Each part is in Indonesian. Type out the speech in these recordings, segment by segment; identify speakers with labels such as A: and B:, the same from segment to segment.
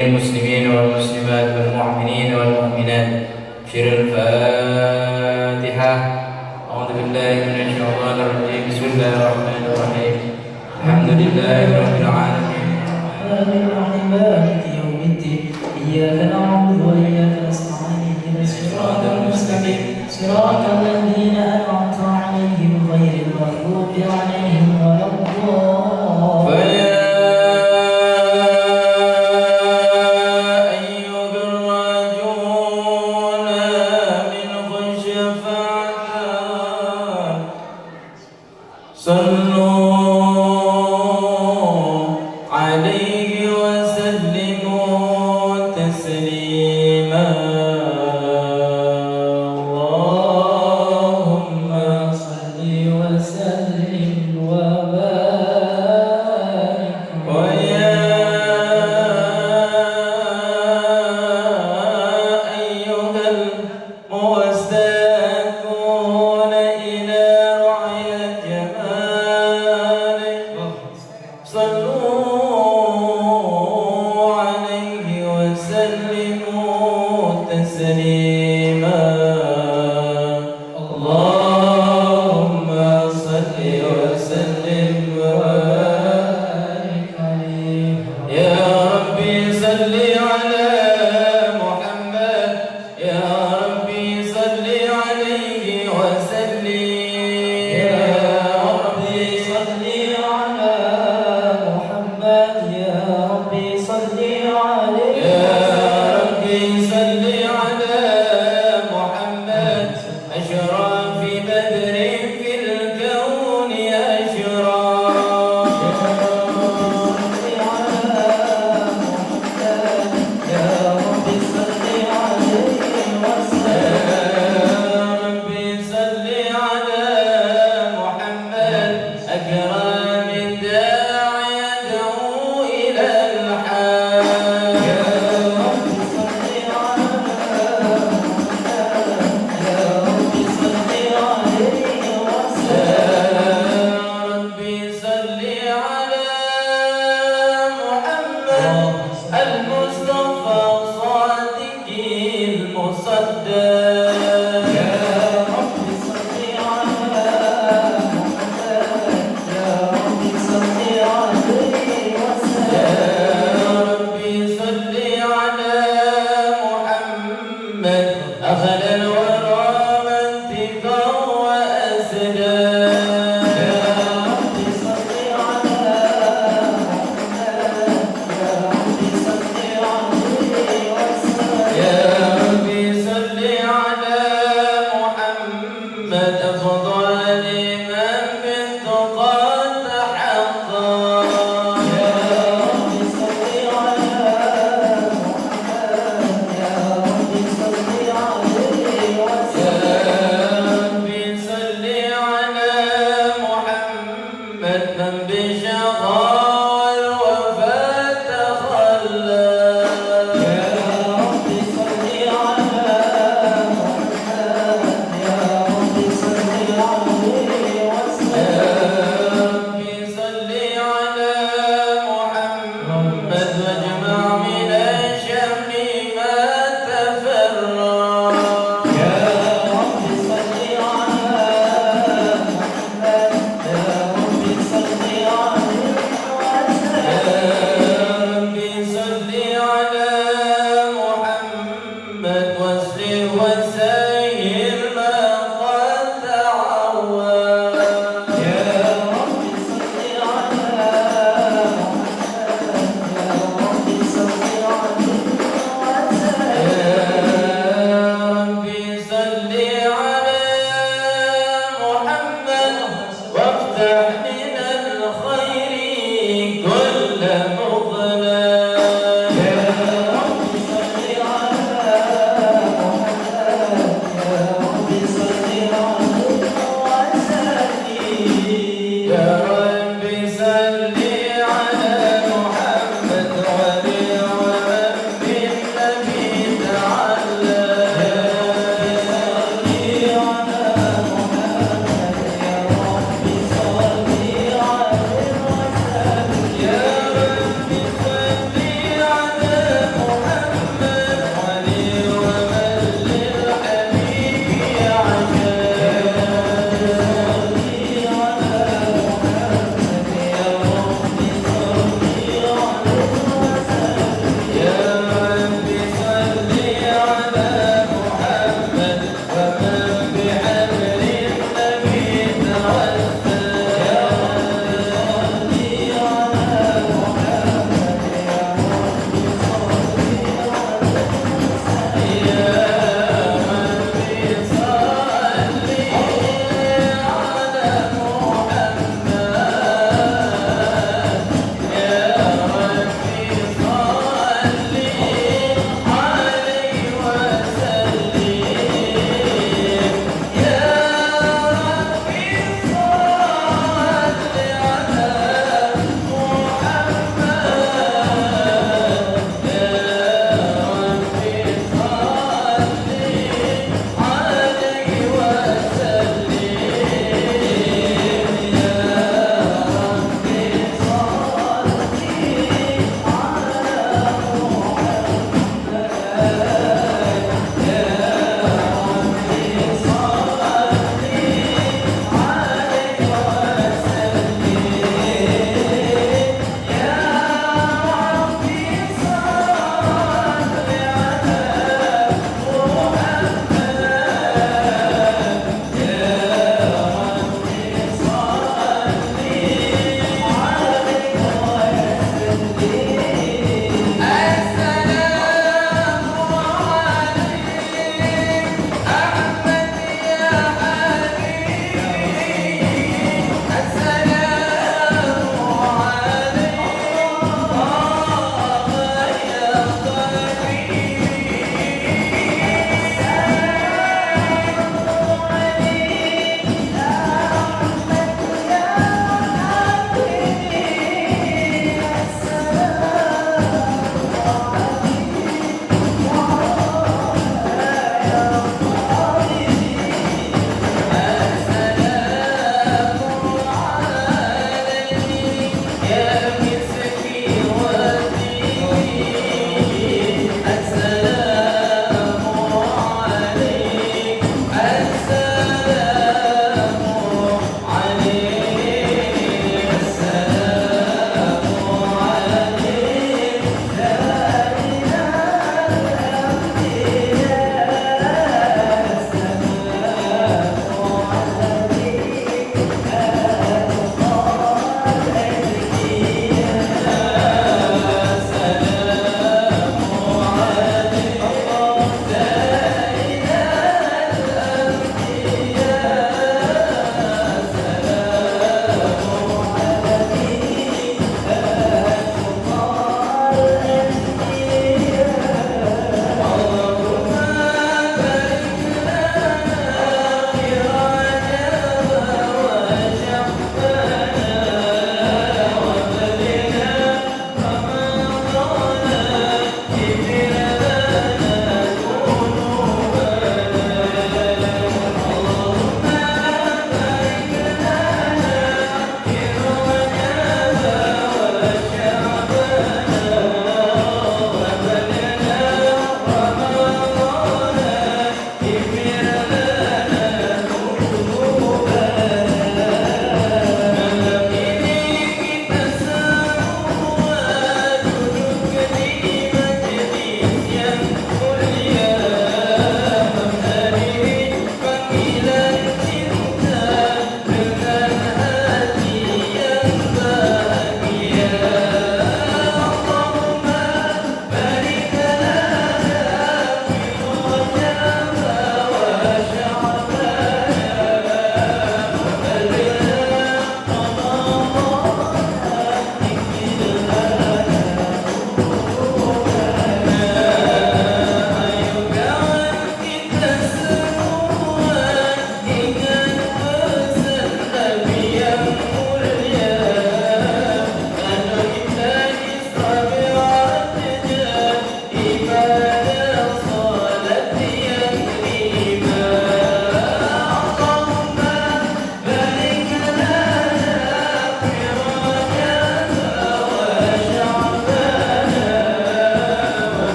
A: المسلمين والمسلمات والمؤمنين والمؤمنات شر الفاتحة. أعوذ بالله من الشيطان الرجيم. بسم الله الرحمن الرحيم. الحمد لله رب العالمين الرحمن الرحيم مالك يوم الدين إياك نعبد وإياك نستعين اهدنا الصراط المستقيم صراط الذين أنعمت عليهم غير المغضوب عليهم ولا الضالين.
B: صل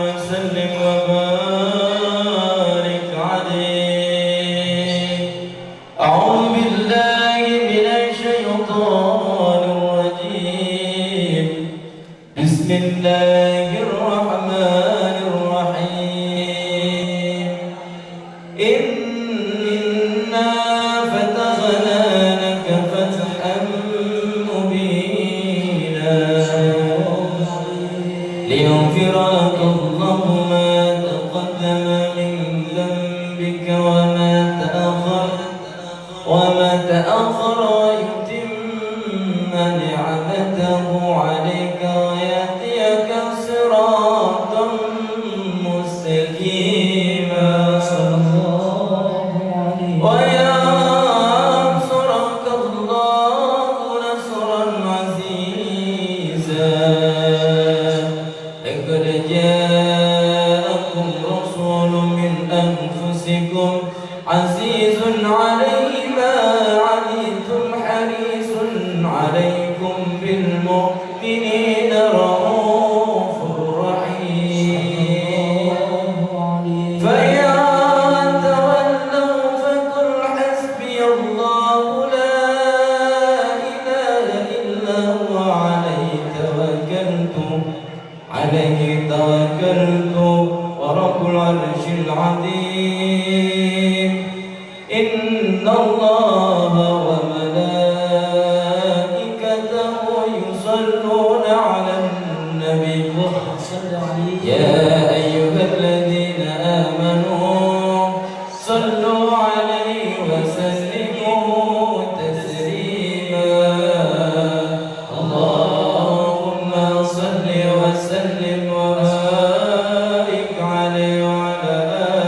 A: وسلم وبارك عليه. أعوذ بالله من الشيطان الرجيم. بسم الله الرحمن الرحيم. إنا فتحنا لك فتحا مبينا ليغفر لك الله ما تقدم من ذنبك وما تأخر ويتم نعمته عليك ويهديك صراطا مستقيما وينصرك الله نصرا عزيزا. لقد جاءكم رسول من أنفسكم عزيز عليه ما عنتم حريص عليكم بالمؤمنين رؤوف رحيم. فإن تولوا فقل حسبي الله لا إله إلا هو عليه توكلت ورب العرش العظيم. إن الله وملائكته يصلون على النبي يا أيها الذين آمنوا صلوا عليه وسلموا تسليما. اللهم صل وسلم وبارك عليه وعلى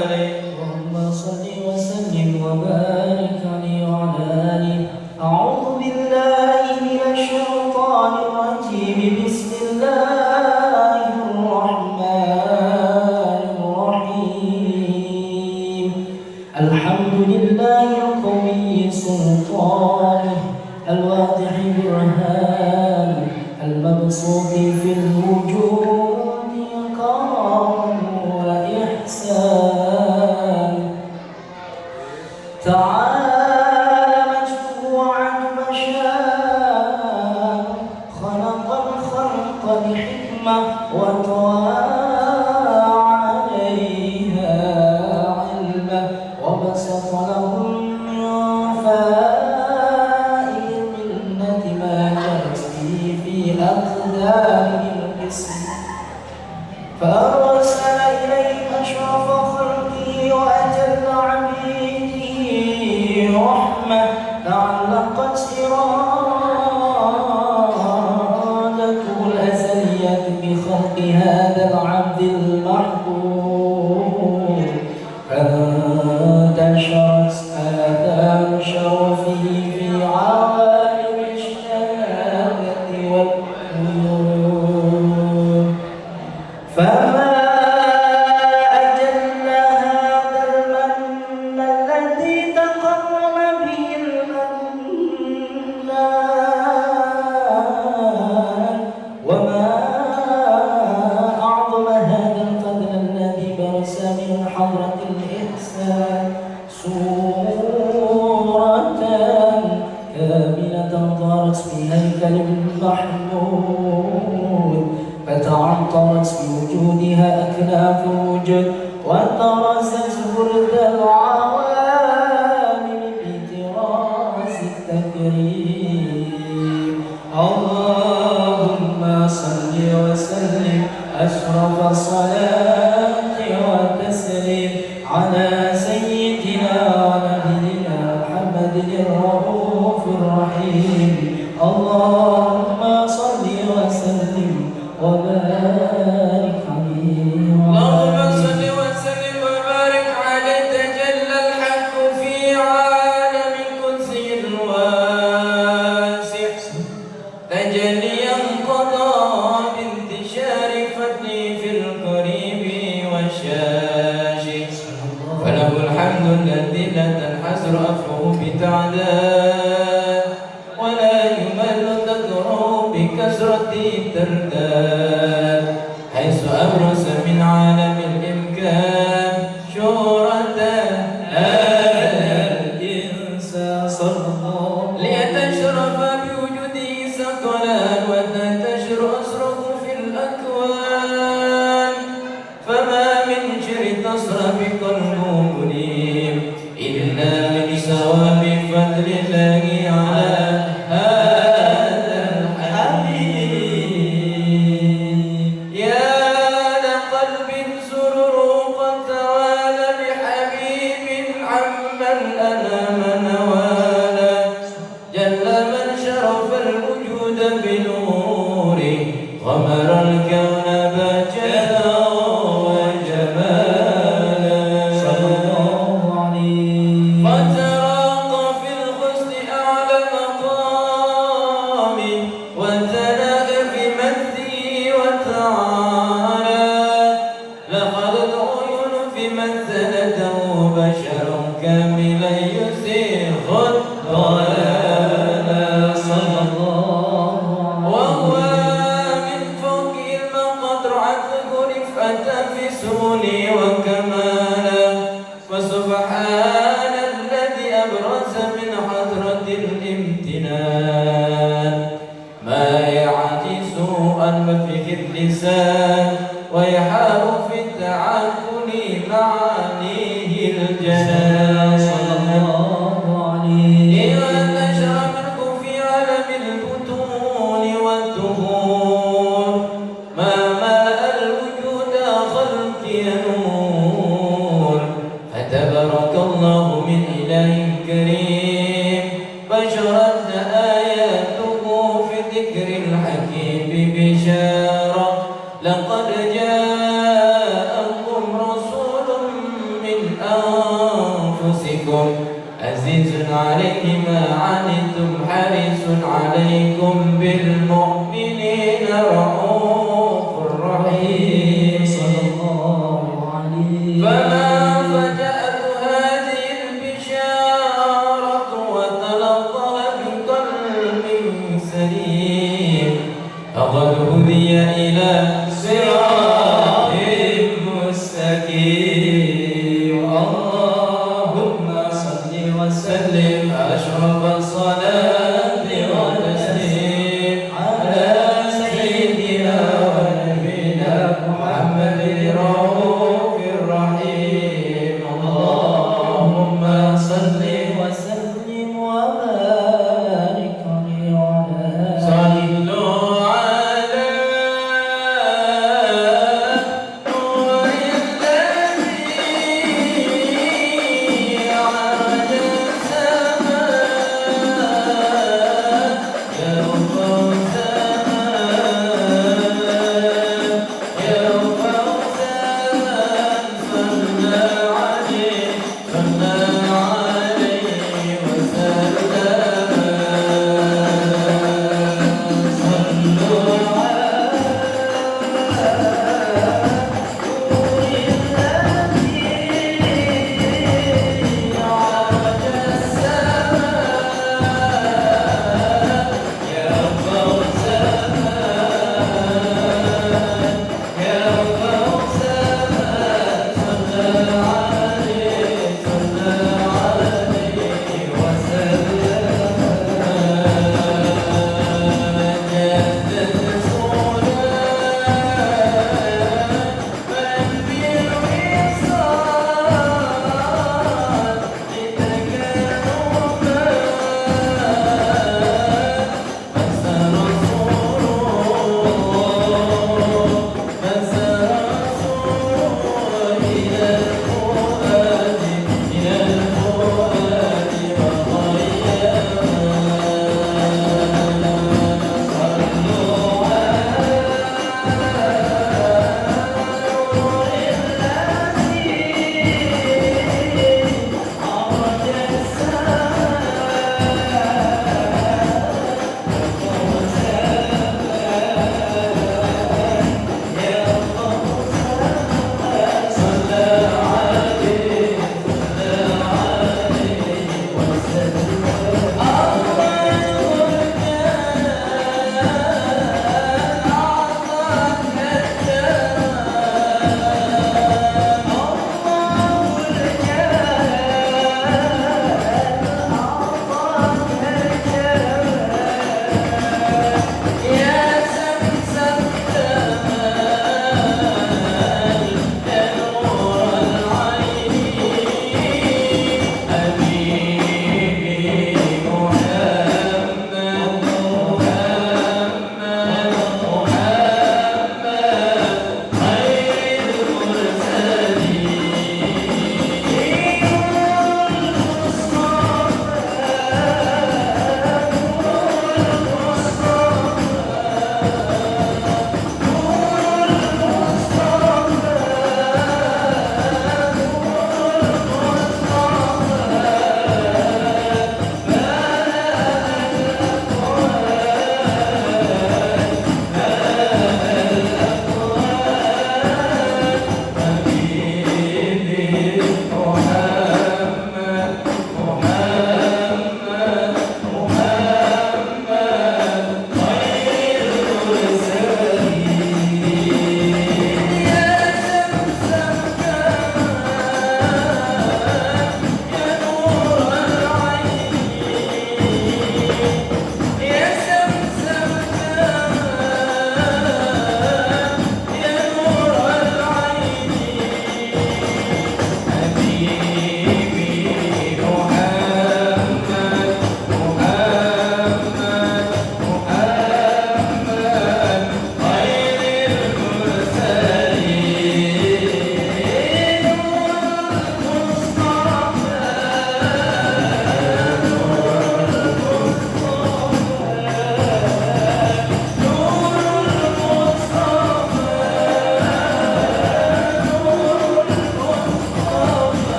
A: آله. اللهم صل وسلم وبارك عليه وعلى آله. أعوذ بالله من الشيطان الرجيم. بسم الله الرحمن الرحيم. الحمد لله القوي سلطانه الواضح برهان المبسوط في الوجود كرم وإحسان. تعالى مشفوعا مشاء خلق الخلق بحكمة وطوى عليها علمه وبسط لهم من فائد المنة ما يجري في أقدار القسم. فأرسل إليهم أشرف خلقه وأجل عبيده رحمة تعلقت إرادته الأزلية بخلق هذا العبد المحبوب. فانتشرت آثار شرفه في عوالم الشهادة والعيون. فما أجل هذا المن الذي تقرب به المنان. وما أعظم هذا الفضل الذي برز من حضرة الإحسان صورة كاملة ظهرت في هيكل محمود. فتعطرت بوجودها أكناف الوجود وطرزت برد العوالم بطراز التكريم. اللهم صل وسلم أشرف الصلاة والتسليم على سيدنا ونبينا محمد الرؤوف الرحيم. اللهم صل وسلم وبارك عليه. اللهم صل وسلم وبارك عليه. تجلى الحق في عالم القدس الواسع تجليا قضى بانتشار فضله في القريب والشاشع. فله الحمد الذي لا تنحسر أفوه بتعداد ولا يمل ذكره بكثرة الترداد. حيث أبرز من من شر تصرف قلبه منيب إلا من ثواب فضل الله على هذا الحبيب يا لقلب سرور قد توالى بحبيب عمن أنام نوالا جل من شرف الوجود بنوره غمر الكون بهجة وجمالا صلى الله عليه فتراقى في الحسن أعلى مقام وتناء في مجده وتعالى لقد العيون في مثلته بشرا كاملا يزيغ الضلال صلى الله عليه وهو من فوق المقد رعته رفعة في سهولي وكمالا فسبحان الذي أبرز من حضرة الامتنان ما يعجز عن مفه اللسان ويحار في التعقل معانيه الجنان صلى الله عليه وانتشر منه في عالم البطون والدهور ما ملأ الوجود خلق نور فتبارك الله من إله كريم بشرت آياته في ذكر الحكيم بشارة لقد جاءكم رسول من أنفسكم عزيز عليه ما عنتم حريص عليكم بالمؤمنين رؤوف رحيم صلى الله عليه فما فجأت هذه البشارة وتلقها بقلب سليم فقد هدي إلى صراط مستقيم اللهم صل وسلم أشرف الصلاة والتسليم على سيدنا ونبينا محمد الرؤوف الرحيم اللهم صل وسلم وبارك عليه وعلى صلوا على نور الذي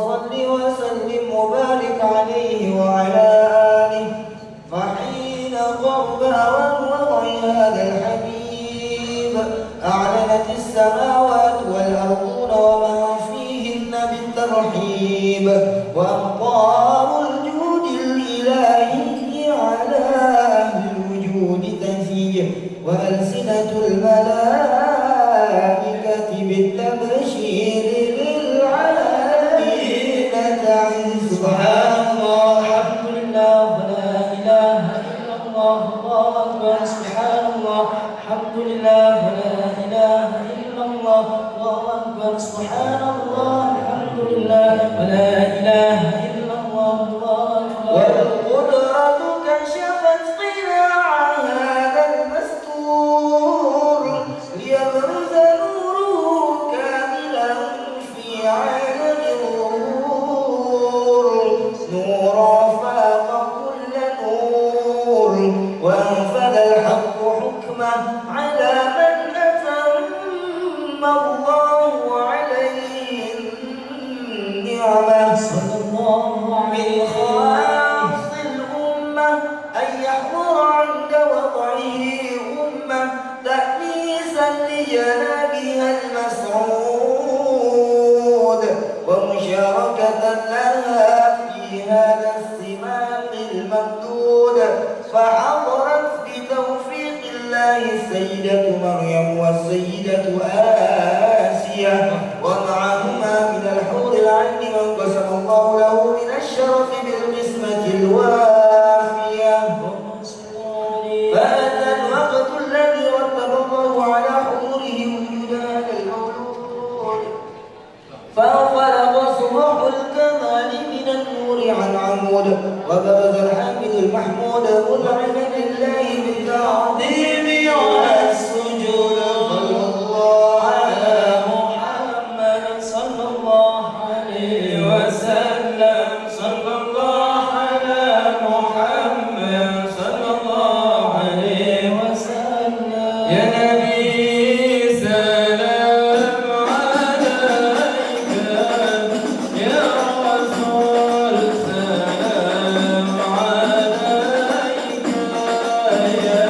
B: صل وسلم وبارك عليه وعلى آله. فحين قرب وضع هذا الحبيب أعلنت السماوات والأرضون وما فيهن بالترحيب، وأمطار الجود الإلهي على أهل الوجود تزيد، وألسنة الملائكة بالتبشير للعالمين تعز. سبحان الله، الحمد لله، ولا إله إلا الله، الله أكبر. سبحان الله، الحمد لله، ولا إله إلا الله، الله أكبر. سبحان الله، الحمد لله، ولا إله إلا الله، الله أكبر. والقدرة كشفت قناع هذا المستور ليبرز نوره كاملا في عالم الظهور، نورا فاق كل نور، وانفذ الحق حكمه على من أتم الله عليه النعمة. صلى الله عليه خاص الأمة أن يحضر عند وضعه أمة تأنيسا لجنابها المسعود، ومشاركة لها في هذا السماق الممدود. فحضرت بتوفيق الله السيدة مريم والسيدة آسيا، ومعهما من الحور العين من قسم الله له من الشرف بالقسمة الوافية. فأتى الوقت الذي رتب الله على حضوره وجود هذا المولود، فانفلق صبح الكمال من النور عن عمود، وبرز الحامد المحمود منعما لله بالتعظيم والسجود. صلى الله على محمد صلى الله عليه وسلم، صلى الله على محمد صلى الله عليه وسلم. يا نبي سلام عليك، يا رسول سلام عليك، يا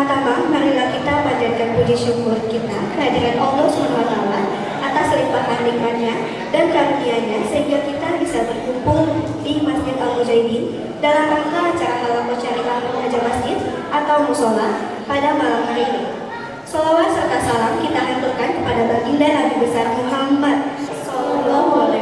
C: Pertama-tama, marilah kita panjatkan puji syukur kita kehadiran Allah SWT atas limpahan nikmatnya dan karunia-Nya sehingga kita bisa berkumpul di Masjid Al-Mujahidin dalam rangka acara halaqah syariah remaja masjid atau musola pada malam hari ini. Salawat serta salam kita haturkan kepada baginda Nabi besar Muhammad SAW,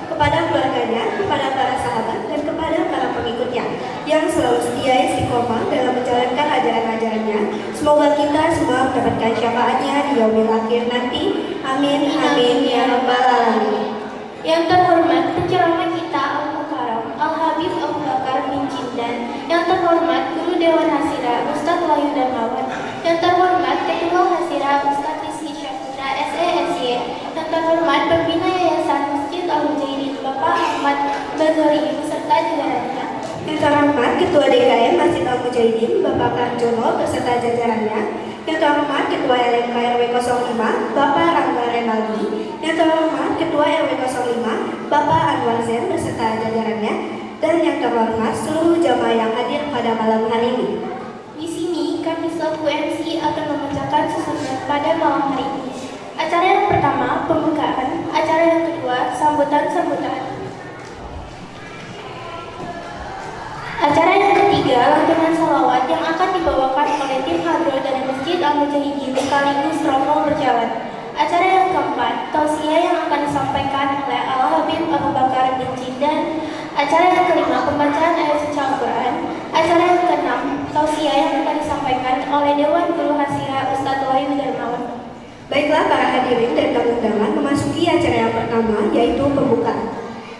C: kepada keluarganya, kepada para sahabat, dan kepada para pengikutnya yang selalu setia istiqomah dalam menjalankan ajaran-ajarannya. Semoga kita semua mendapatkan syafaatnya di yaumil akhir nanti. Amin, amin, ya rabbal alamin.
D: Yang terhormat penceramah kita Al-Mukarram Al-Habib Abu Bakar bin Jindan. Yang terhormat Guru Dewan Hasira Ustadz Wahyu Darmawan. Yang terhormat Ketua Hasira Ustadz Rizky Syafira SESY. Yang terhormat Pembina Yayasan Masjid Al-Mujahidin Bapak Ahmad Bazori beserta jajarannya.
C: Yang terhormat Ketua DKM Masjid Al-Mujahidin Bapak Karjono beserta jajarannya. Yang terhormat Ketua LMK RW 05 Bapak Rangga Renaldi. Yang terhormat Ketua RW 05 Bapak Anwar Zen beserta jajarannya. Dan yang terhormat seluruh jamaah yang hadir pada malam hari ini.
D: Di sini kami selaku MC akan membacakan susunan pada malam hari ini. Acara yang pertama pembukaan, acara yang kedua sambutan-sambutan. Acara yang ketiga lantunan salawat yang akan dibawakan oleh tim hadroh dari Masjid Al-Mujahidin sekaligus rombong berjalan. Acara yang keempat tausiah yang akan disampaikan oleh Al-Habib Abu Bakar bin Jindan. Acara yang kelima pembacaan ayat suci Al-Quran. Acara yang keenam tausiah yang akan disampaikan oleh Dewan Guru Hasira Ustadz Wahyu Darmawan.
C: Baiklah para hadirin dan tamu undangan, memasuki acara yang pertama yaitu pembukaan.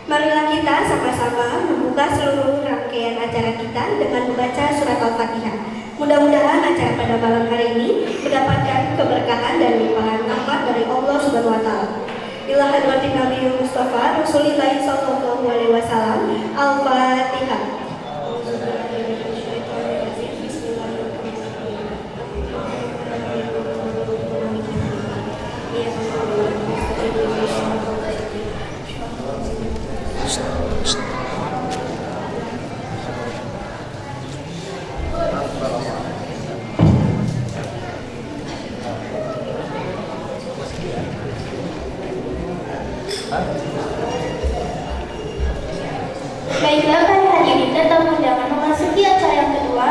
C: Marilah kita sama-sama membuka seluruh rangkaian acara kita dengan membaca surat Al-Fatihah. Mudah-mudahan acara pada malam hari ini mendapatkan keberkahan dan limpahan rahmat dari Allah Subhanahu wa taala. Ila hadratin Nabi Mustafa Rasulillah sallallahu alaihi wasallam. Al-Fatihah.
D: Baiklah para hadirin dan tamu undangan, memasuki acara yang kedua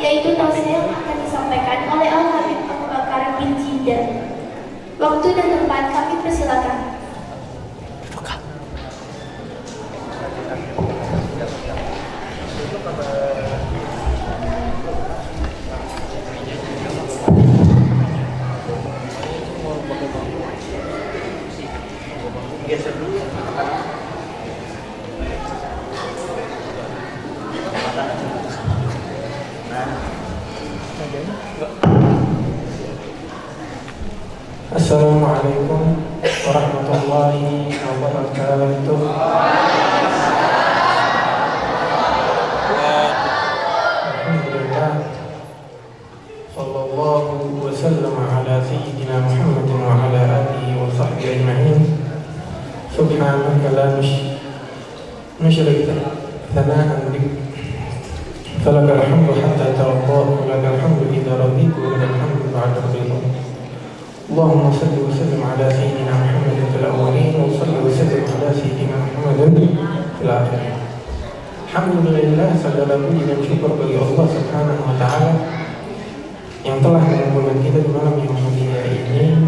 D: yaitu tausiah yang akan disampaikan oleh Al-Habib Abu Bakar bin Jindan. Waktu dan tempat kami persilakan.
E: Assalamualaikum warahmatullahi wabarakatuh. Alhamdulillah. Sallallahu wasallam ala sayyidina Muhammadin wa ala alihi wa sahbihi ajma'in. Subhanaka la nusyrik thana'an bik. Falakal hamdu hatta tarda wa lakal hamdu idza raditu wa lakal hamdu ba'da ridha. اللهم صل وسلم على سيدنا محمد في الأولين وصل وسلم على سيدنا محمد في الآخرين. Alhamdulillah, segala puji dan syukur bagi Allah Subhanahu wa taala yang telah mengumpulkan kita di malam yang mulia ini.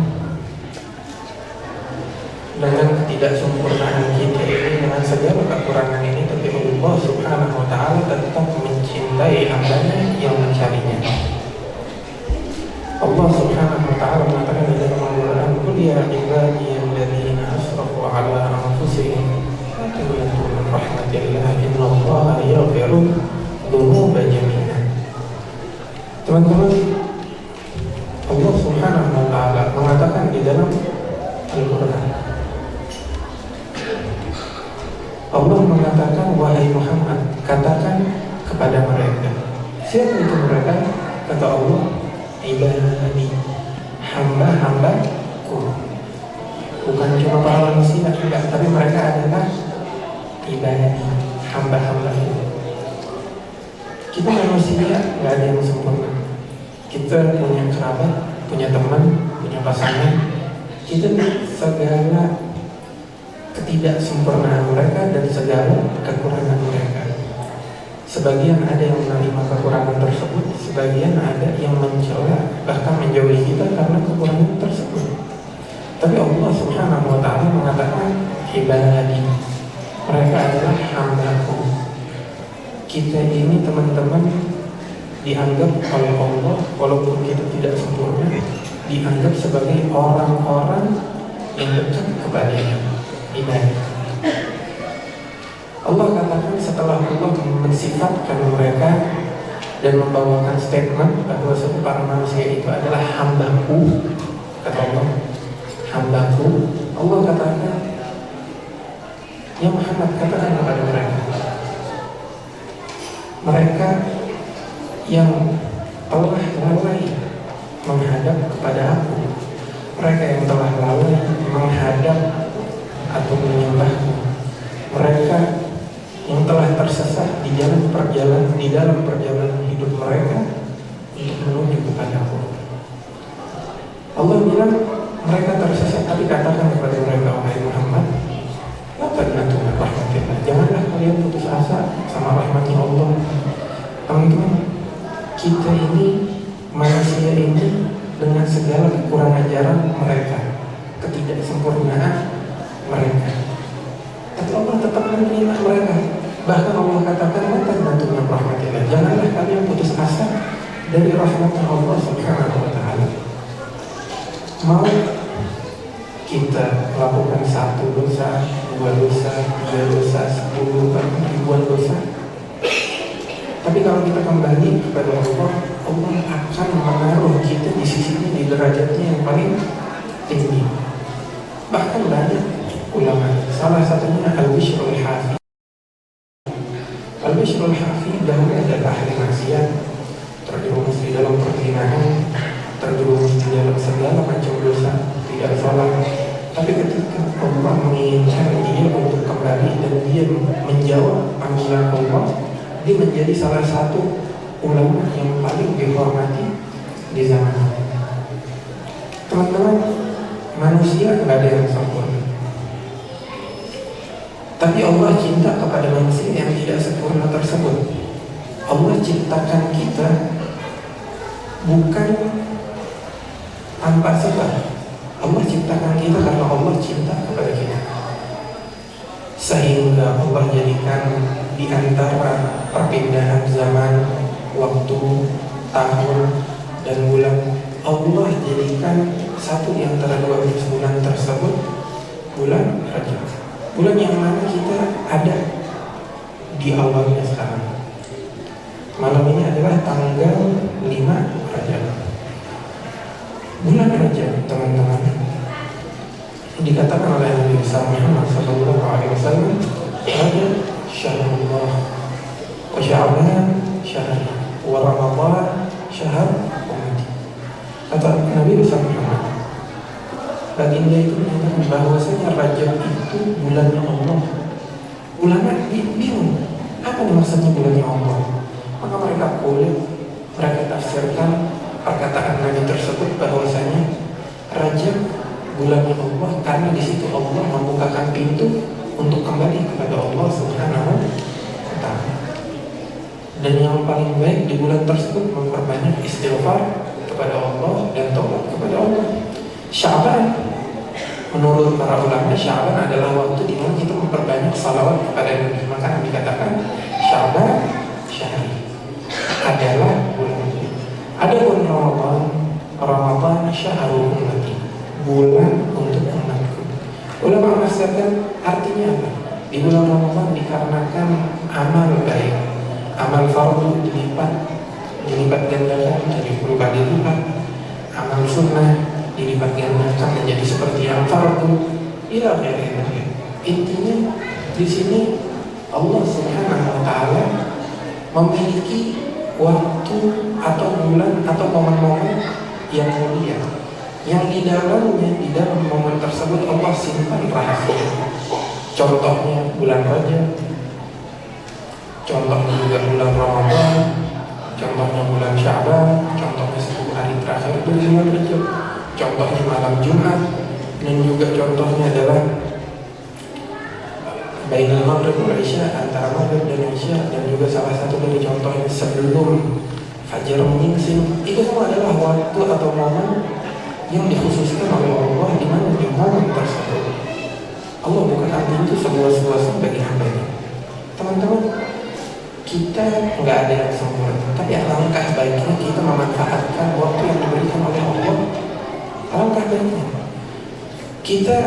E: Dengan ketidaksempurnaan kita ini, dengan segala kekurangan ini, tapi Allah Subhanahu wa taala tetap mencintai hamba-Nya yang mencarinya. Allah Subhanahu wa ta'ala mengatakan di dalam Al-Quran, "Qul ya ibadiyalladzina asrafu ala anfusihim la taqnatu min rahmatillah innallaha yaghfiru dzunuba jami'an." Teman-teman, Allah Subhanahu wa ta'ala mengatakan di dalam Al-Quran, Allah mengatakan, "Wahai Muhammad, katakan kepada mereka." Siapa itu mereka? Kata Allah, ibadi, hamba-hambaku. Bukan cuma para manusia, tidak, tapi mereka adalah ibadi, hamba-hambaku. Kita manusia nggak ada yang sempurna. kita punya kerabat, punya teman, punya pasangan, kita segala ketidaksempurnaan mereka dan segala kekurangan mereka. Sebagian ada yang menerima kekurangan tersebut, sebagian ada yang mencela bahkan menjauhi kita karena kekurangan tersebut. Tapi Allah Subhanahu wa Ta'ala mengatakan ibadi, mereka adalah hamba-Ku. Kita ini teman-teman dianggap oleh Allah, walaupun kita tidak sempurna, dianggap sebagai orang-orang yang dekat kepadanya, ibadah. Allah katakan setelah Allah mensifatkan mereka dan membawakan statement bahwa para manusia itu adalah hamba-Ku, kata Allah, hamba-Ku. Allah katakan, ya Muhammad, katakan kepada mereka yang telah lalai menghadap kepada Aku, mereka yang telah lalai menghadap atau menyembahku, mereka yang telah tersesat di dalam perjalanan hidup mereka untuk menuju kepadaku. Allah bilang mereka tersesat, tapi katakan kepada mereka, wahai Muhammad, janganlah kalian putus asa sama rahmatnya Allah. Teman-teman, kita ini, manusia ini, dengan segala kekurangan ajaran mereka, ketidaksempurnaan mereka, tapi Allah tetap menerima mereka. Bahkan Allah katakan, janganlah kalian putus asa dari rahmatnya Allah Subhanahu wa Ta'ala. Mau kita melakukan satu dosa, dua dosa, tiga dosa, 10, bahkan ribuan dosa, tapi kalau kita kembali kepada Allah, Allah akan menaruh kita di sisinya, di derajatnya yang paling tinggi. Bahkan banyak ulama, salah satunya Al-Bishrul Hafi. Al-Bishrul Hafi dahulu adalah ahli maksiat, terjerumus di dalam perzinahan, terjerumus di dalam segala macam dosa, tidak salah. Tapi ketika Allah menginginkan dia untuk kembali dan dia menjawab panggilan Allah, dia menjadi salah satu ulama yang paling dihormati di zaman ini. Teman-teman, manusia nggak ada yang sempurna, tapi Allah cinta kepada manusia yang tidak sempurna tersebut. Allah ciptakan kita bukan tanpa sebab. Allah ciptakan kita karena Allah cinta kepada kita, sehingga Allah jadikan di antara perpindahan zaman, waktu, tahun, dan bulan, Allah jadikan satu di antara 12 bulan tersebut bulan Rajab. Bulan yang mana kita ada di awalnya sekarang. Malam ini adalah tanggal 5 Rajab. Bulan Rajab, teman-teman, dikatakan oleh Nabi Muhammad SAW, Rajab syahrullah, wa Sya'ban syahr, wa Ramadan syahr ummati. Kata Nabi Muhammad, baginda itu menyatakan bahwasanya Rajab itu bulannya Allah. Ulama bingung, apa maksudnya bulannya Allah? Maka mereka tafsirkan perkataan Nabi tersebut bahwasanya Rajab bulannya Allah karena di situ Allah membukakan pintu untuk kembali kepada Allah Subhanahu wa Ta'ala. Dan yang paling baik di bulan tersebut memperbanyak istighfar kepada Allah dan taubat kepada Allah. Sya'ban, menurut para ulama, Sya'ban adalah waktu di mana kita memperbanyak salawat kepada Nabi. Maka Nabi katakan Sya'ban syahri adalah bulan. Adapun Ramadan syahrul ummati, bulan untuk umatku. Ulama menafsirkan artinya apa? Di bulan Ramadan dikarenakan amal baik, amal fardu dilipat gandakan jadi 10 kali lipat, amal sunnah dilipat gandakan menjadi seperti yang fardu. Ila akhirnya. Intinya di sini Allah Subhanahu wa Ta'ala memiliki waktu atau bulan atau momen-momen yang mulia, yang di dalam momen tersebut Allah simpan rahasia. Contohnya bulan Rajab, contohnya juga bulan Ramadan, contohnya bulan Sya'ban, contohnya 10 hari terakhir itu 5 Rajab. Contohnya malam Jumat, dan juga contohnya adalah bainal maghrib wal isya, antara maghrib dan isya, dan juga salah satu dari contohnya sebelum fajar menyingsing. Itu semua adalah waktu atau momen yang dikhususkan oleh Allah di mana di momen tersebut Allah bukan arti itu seluas-luasnya bagi hambanya. Teman-teman, kita nggak ada yang sempurna, tapi alangkah baiknya kita memanfaatkan waktu yang diberikan oleh Allah. Alangkah baiknya kita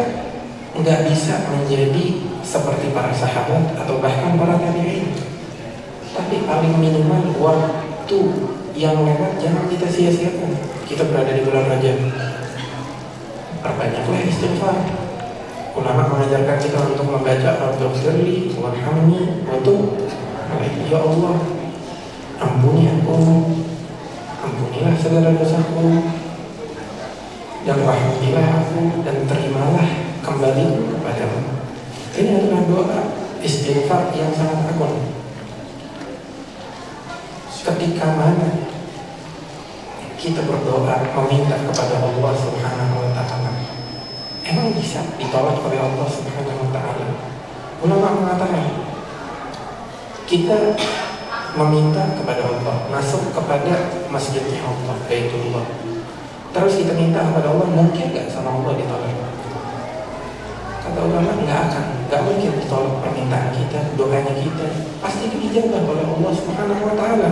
E: nggak bisa menjadi seperti para sahabat atau bahkan para tabi'in, tapi paling minimal waktu yang lewat jangan kita sia-siakan. Kita berada di bulan Rajab, perbanyaklah istighfar. Ulama mengajarkan kita untuk membaca Rabbighfirli warhamni wa tub alaihi. Ya Allah, ampuni aku, ampunilah segala dosaku, dan rahmatilah aku, dan terimalah kembali kepadamu. Ini adalah doa istighfar yang sangat agung. Ketika mana kita berdoa meminta kepada Allah Subhanahu wa Ta'ala, emang bisa ditolak oleh Allah Subhanahu wa Ta'ala? Ulama mengatakan kita meminta kepada Allah, masuk kepada masjidnya Allah, Baitullah, terus kita minta kepada Allah, mungkin gak sama Allah ditolak? Kata ulama, gak mungkin ditolak permintaan kita, doanya kita pasti dijawab oleh Allah Subhanahu wa Ta'ala.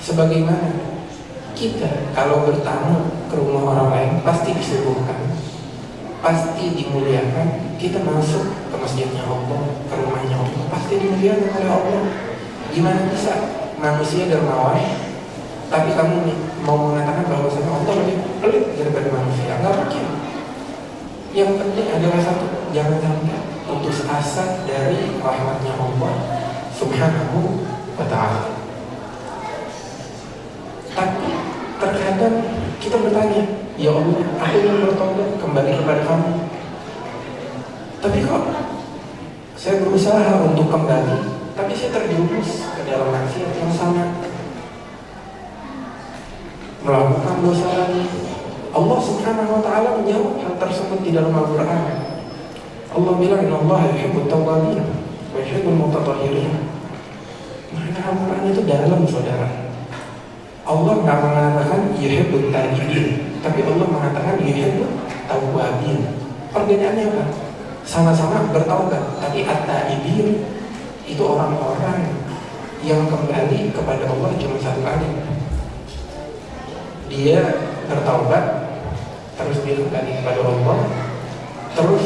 E: Sebagaimana kita kalau bertamu ke rumah orang lain pasti disuguhkan, pasti dimuliakan. Kita masuk ke masjidnya Allah, ke rumahnya Allah, pasti dimuliakan oleh Allah. Gimana bisa manusia dermawan tapi kamu mau mengatakan bahwasanya Allah lebih pelit daripada manusia? Enggak mungkin. Yang penting adalah satu, jangan sampai putus asa dari rahmatnya Allah Subhanahu wa Ta'ala. Tapi terkadang kita bertanya, ya Allah, aku ingin bertobat kembali kepada kamu, tapi kok saya berusaha untuk kembali, tapi saya terjerumus ke dalam maksiat yang sama, melakukan dosa lagi. Allah Subhanahu wa Ta'ala menjawab hal tersebut di dalam Al-Quran. Allah bilang, innallaha yuhibbut tawwabin wa yuhibbul mutatahhirin. Makna Al-Quran itu dalam, saudara. Allah nggak mengatakan yuhibbut taibin, tapi Allah mengatakan yuhibbut tawwabin. Perbedaannya apa? Sama-sama bertaubat, tapi at-taibin itu orang-orang yang kembali kepada Allah cuma satu kali. Dia bertaubat, terus dia kembali kepada Allah, terus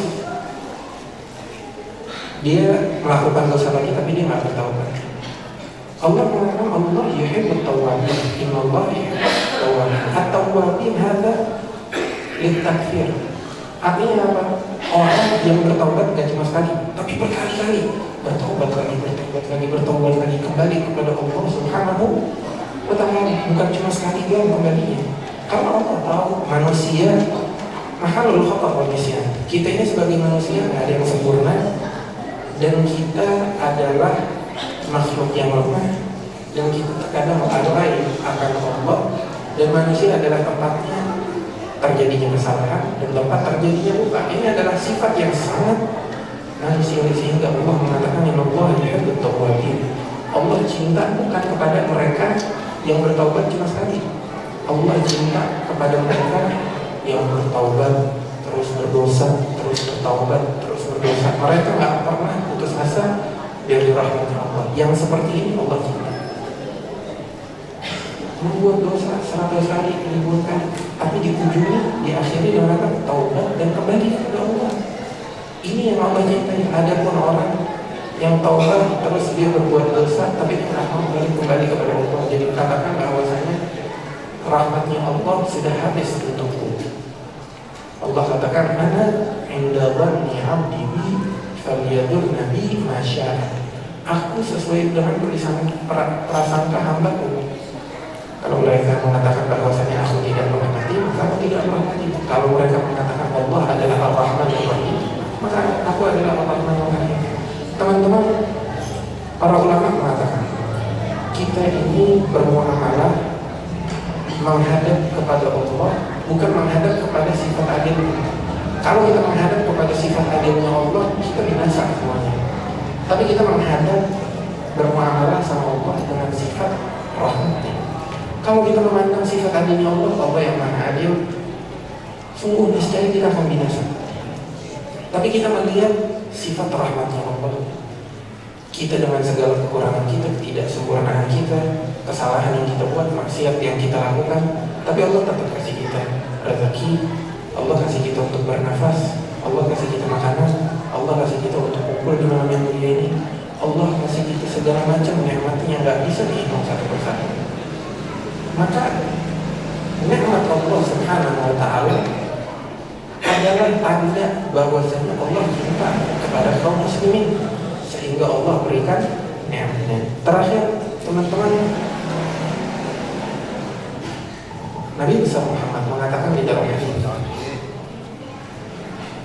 E: dia melakukan dosa lagi tapi dia nggak bertaubat. Allah mengatakan Allah yuhibbut tawwabin, innallaha yuhibbut tawwabin. At-tawwabin hadza litakfir. Artinya apa? Orang yang bertaubat gak cuma sekali, tapi berkali-kali bertaubat lagi, kembali kepada Allah Subhanahu wa Ta'ala. Bukan cuma sekali doang kembalinya. Karena Allah tahu manusia mahalul khata' wal nisyan. Kita ini sebagai manusia gak ada yang sempurna, dan kita adalah makhluk yang lemah, dan kita terkadang lalai akan Allah, dan manusia adalah tempatnya terjadinya kesalahan dan tempat terjadinya lupa. Ini adalah sifat yang sangat manusiawi, sehingga Allah mengatakan innallaha yuhibbut tawwabin. Allah cinta bukan kepada mereka yang bertaubat cuma sekali. Allah cinta kepada mereka yang bertaubat terus berdosa, terus bertaubat terus berdosa. Mereka nggak pernah putus asa dari rahmat Allah. Yang seperti ini Allah cinta. Membuat dosa 100 kali, 1000 kali, tapi di ujungnya diakhiri dengan taubat dan kembali kepada Allah. Ini yang Allah cintai. Adapun orang yang taubat terus dia berbuat dosa tapi tidak mau kembali kepada Allah, jadi katakan bahwasanya rahmatnya Allah sudah habis untukku. Allah katakan, ana inda dhanni 'abdi bi falyadur nabi ma syaa. Aku sesuai dengan prasangka hambaku. Kalau mereka mengatakan bahwasanya aku tidak menghormati, maka aku tidak menghormati. Kalau mereka mengatakan Allah adalah Ar-Rahman Ar-Rahim, maka aku adalah Ar-Rahman Ar-Rahim. Teman-teman, para ulama mengatakan kita ini bermuamalah menghadap kepada Allah, bukan menghadap kepada sifat adilnya. Kalau kita menghadap kepada sifat adilnya Allah, kita binasa semuanya. Tapi kita menghadap bermuamalah sama Allah dengan sifat rahmatnya. Kalau kita memandang sifat adilnya Allah, Allah yang maha adil, sungguh niscaya kita akan binasa. Tapi kita melihat sifat rahmatnya Allah, kita dengan segala kekurangan kita, ketidaksempurnaan kita, kesalahan yang kita buat, maksiat yang kita lakukan, tapi Allah tetap kasih kita rezeki, Allah kasih kita untuk bernafas, Allah kasih kita makanan, Allah kasih kita untuk kumpul di malam yang mulia ini, Allah kasih kita segala macam nikmat yang nggak bisa dihitung satu persatu. Maka nikmat Allah Subhanahu wa Ta'ala adalah tanda bahwasanya Allah cinta kepada kaum muslimin, sehingga Allah berikan nikmatnya. Terakhir, teman-teman, Nabi besar Muhammad mengatakan di dalam hadis,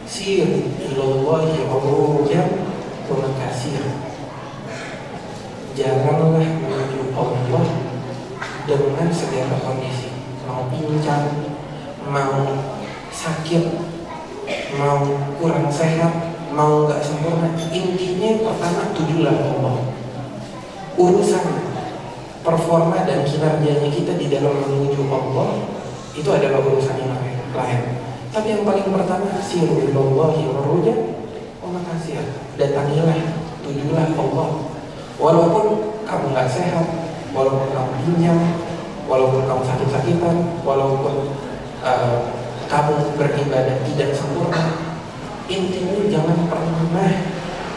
E: "Sir ilallahi urujan wa kasir." Janganlah menuju Allah dengan segala kondisi, mau pincang, mau sakit, mau kurang sehat, mau nggak sempurna. Intinya pertama, tujulah Allah. Urusan performa dan kinerjanya kita di dalam menuju Allah itu adalah urusan yang lain. Tapi yang paling pertama, siru ilallahi waruja wa makasih. Datangilah, tujulah Allah. Walaupun kamu nggak sehat, walaupun kamu pinjam, walaupun kamu sakit-sakitan, walaupun kamu beribadah tidak sempurna, intinya jangan pernah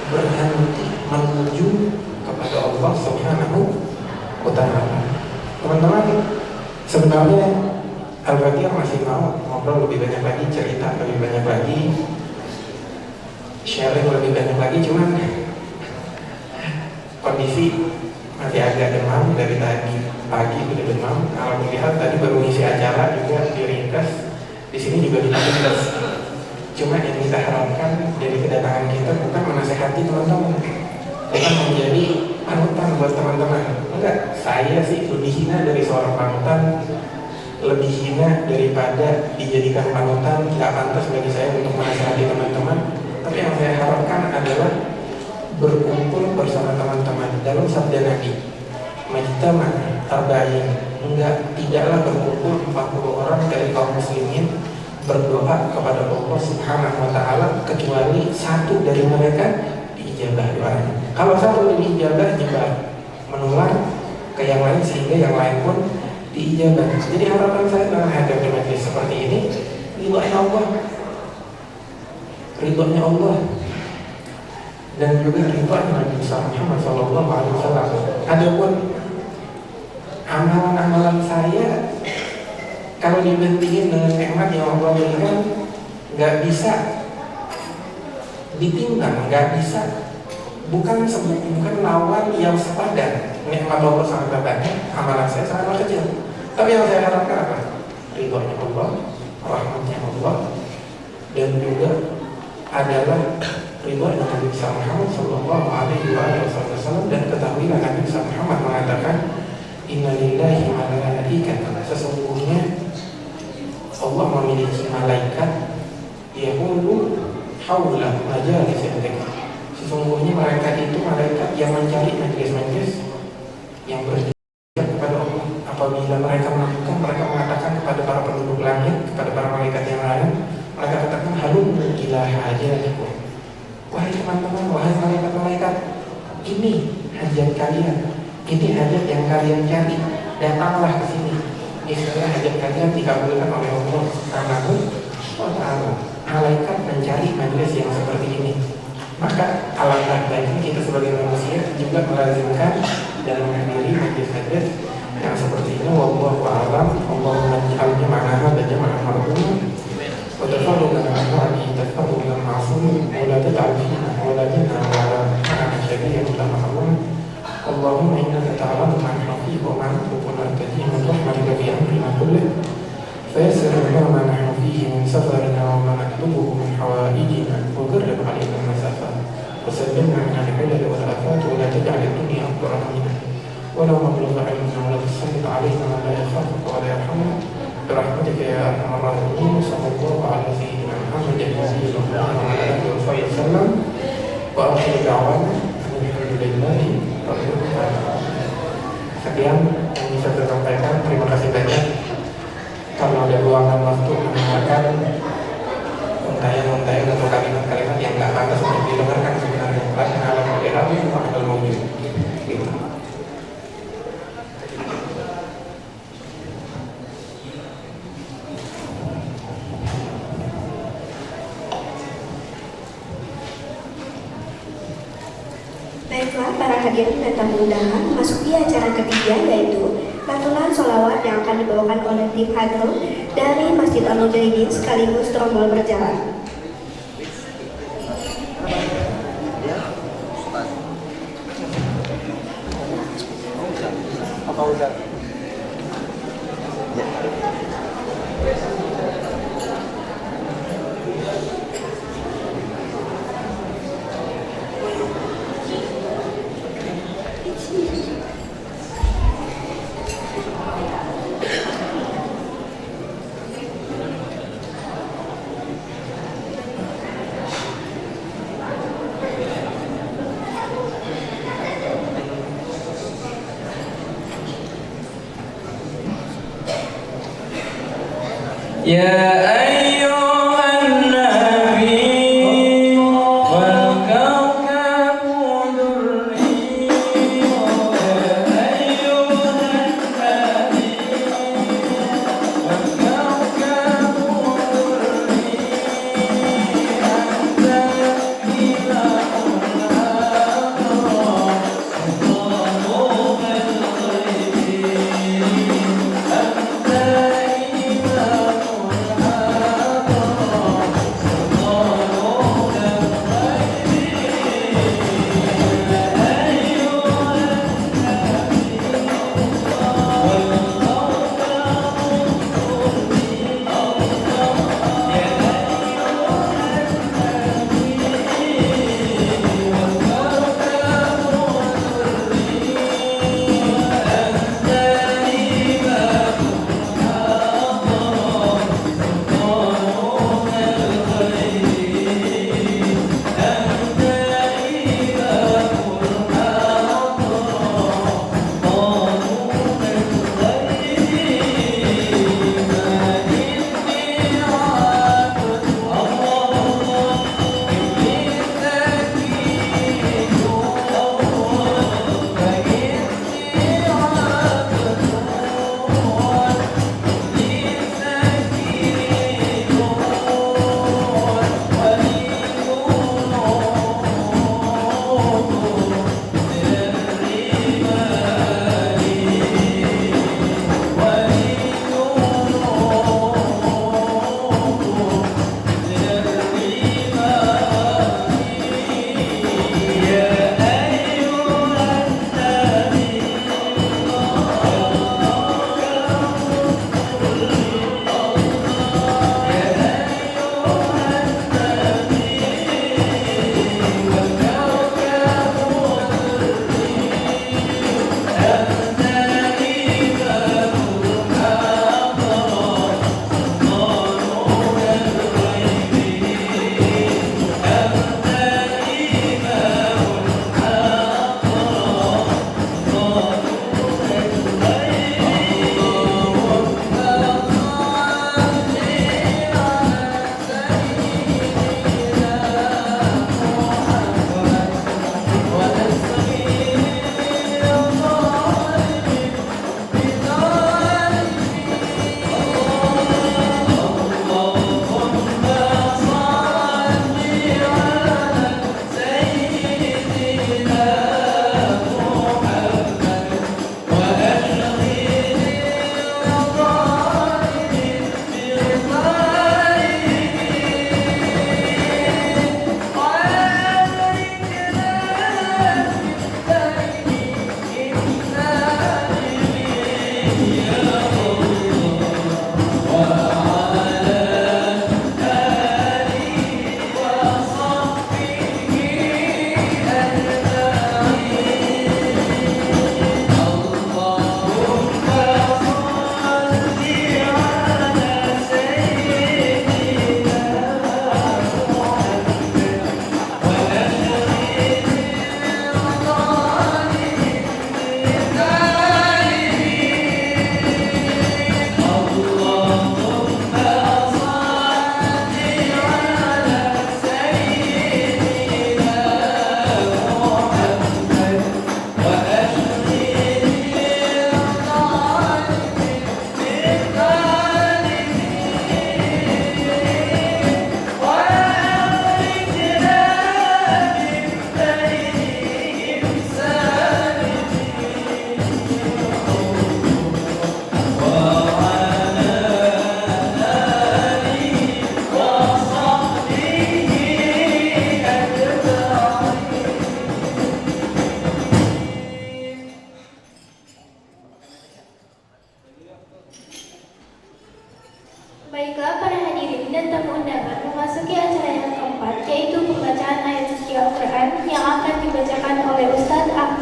E: berhenti menuju kepada Allah Subhanahu wa Ta'ala. Teman-teman, sebenarnya Al-Fatihah masih mau ngobrol lebih banyak lagi, cerita lebih banyak lagi, sharing lebih banyak lagi, cuman kondisi masih agak demam dari tadi pagi, udah demam. Kalau melihat tadi baru ngisi acara juga diringkas, di sini juga diringkas. Cuma yang kita harapkan dari kedatangan kita bukan menasehati teman-teman, bukan menjadi panutan buat teman-teman. Enggak, saya sih lebih hina dari seorang panutan, lebih hina daripada dijadikan panutan. Tidak pantas bagi saya untuk menasehati teman-teman. Tapi yang saya harapkan adalah berkumpul bersama teman-teman. Dalam sabda Nabi, majtama arba'in, tidaklah berkumpul 40 orang dari kaum muslimin berdoa kepada Allah Subhanahu wa Ta'ala kecuali satu dari mereka diijabah doanya. Kalau satu diijabah, nyebar menular ke yang lain sehingga yang lain pun diijabah. Jadi harapan saya dengan hadir di majelis seperti ini, ridhonya Allah, ridhonya Allah, dan juga ridhonya Nabi Muhammad SAW. Adapun amalan-amalan saya, kalau dibandingin dengan nikmat yang Allah berikan, nggak bisa ditimbang, nggak bisa, bukan lawan yang sepadan. Nikmat Allah sangat banyak, amalan saya sangat kecil. Tapi yang saya harapkan apa? Ridhonya Allah, rahmatnya Allah, dan juga adalah ridhonya Nabi Muhammad Sallallahu Alaihi Wasallam. Dan ketahuilah Nabi Muhammad mengatakan, Inna lillahi malaikatan, sesungguhnya Allah memiliki malaikat yahulu haula majalis dzikr. Sesungguhnya malaikat itu malaikat yang mencari majelis-majelis yang berzikir kepada Allah. Apabila mereka melakukan, mereka mengatakan kepada para penduduk langit, kepada para malaikat yang lain, mereka katakan halum ila hajatikum. Wahai teman-teman, wahai malaikat-malaikat, ini hajat kalian, ini hajat yang kalian cari, datanglah ke sini. Misalnya hajat kalian dikabulkan oleh Allah Subhanahu wa Ta'ala. Malaikat mencari majelis yang seperti ini. Maka alangkah baiknya kita sebagai manusia juga melazimkan dan menghadiri majelis-majelis yang seperti ini. Wallahu a'lam. Allahumma ij'alna ma'ana dan jama'an marhum wa tafarruqna min ba'di tafarruqan ma'sum wa la taj'al fina wa la minna wa la ma'ana syaqiyyan la mahrum. Allahumma innaka ta'lamu ma nahnu fihi wa ma nahnu nartaji min rahmatika fi amrina kullih fayassir lana ma nahnu fihi min safarina wa ma natlubuhu min hawaijina wa qarrib 'alaina al-masafa wa sallimna min al-hilal wal afat wa la taj'al ad-dunya akbar hammina wa la mablugha 'ilmina wa la tusallit 'alaina man la yakhafuka wa la yarhamuna برحمتك يا أرحم الراحمين. وصلى الله على سيدنا محمد وعلى آله وصحبه وسلم. وآخر دعوانا alhamdulillahi rabbil alamin. Sekian yang bisa saya sampaikan. Terima kasih banyak karena ada luangan waktu mendengarkan untayan-untayan atau kalimat-kalimat yang nggak pantas untuk didengarkan sebenarnya. Karena alam al-irami cuma ada mawjud. Gitu.
C: Baiklah para hadirin dan tamu undangan, masuki acara ketiga yaitu lantunan sholawat yang akan dibawakan oleh tim Hadro dari Masjid Al-Mujahidin sekaligus trombol berjalan.
B: Ya ayyuhan nabi wal kawkabu durri. Ya ayyuhan nabi wal kawkabu durri. Anta ilahul aqrab Allahu al-ghaib. Anta ilahul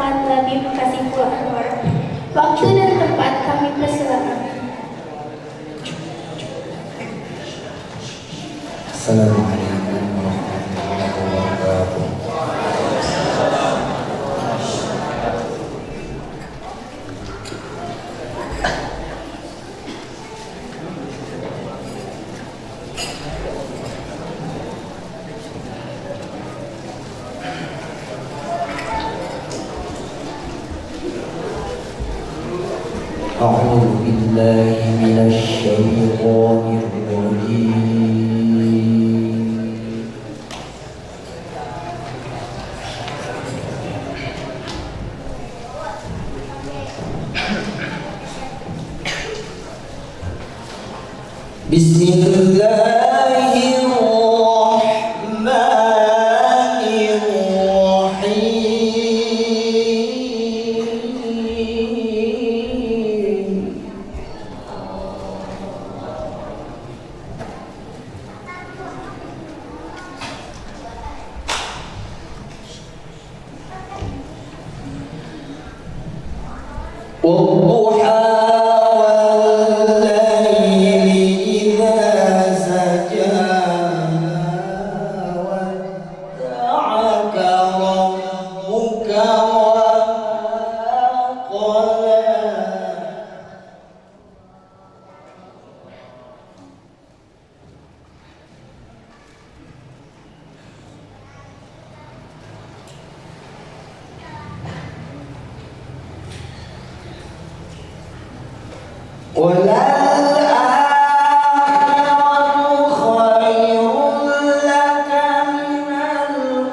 D: Ustadz Labib Kasiful Anwar. Waktu dan tempat kami persilakan.
B: Assalamualaikum warahmatullahi wabarakatuh. أعوذ بالله من الشيطان الرجيم. بسم الله الرحمن الرحيم. والضحى والليل إذا سجى ودعك ربك وقلى. وللآخرة خير لك من الأولى.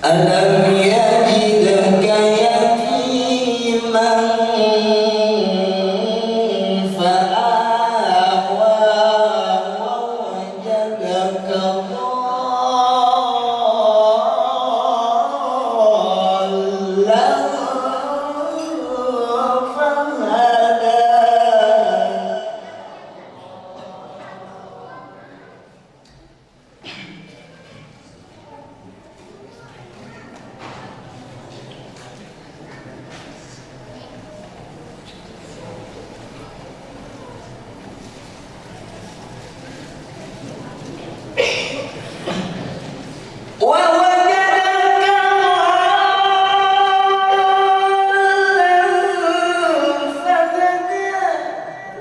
B: ألم يجدك يتيما فآوى ووجدك ضالا فهدى.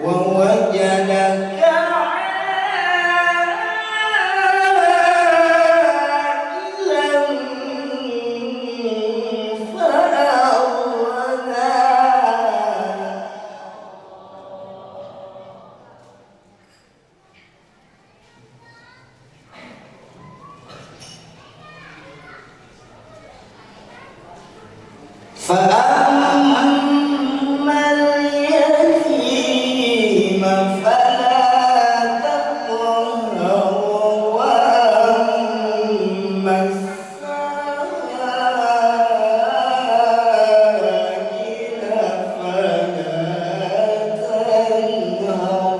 B: ووجدك عائلا فأغنى. فأما اليتيم فلا تقهر وأما السائل فلا تنهر.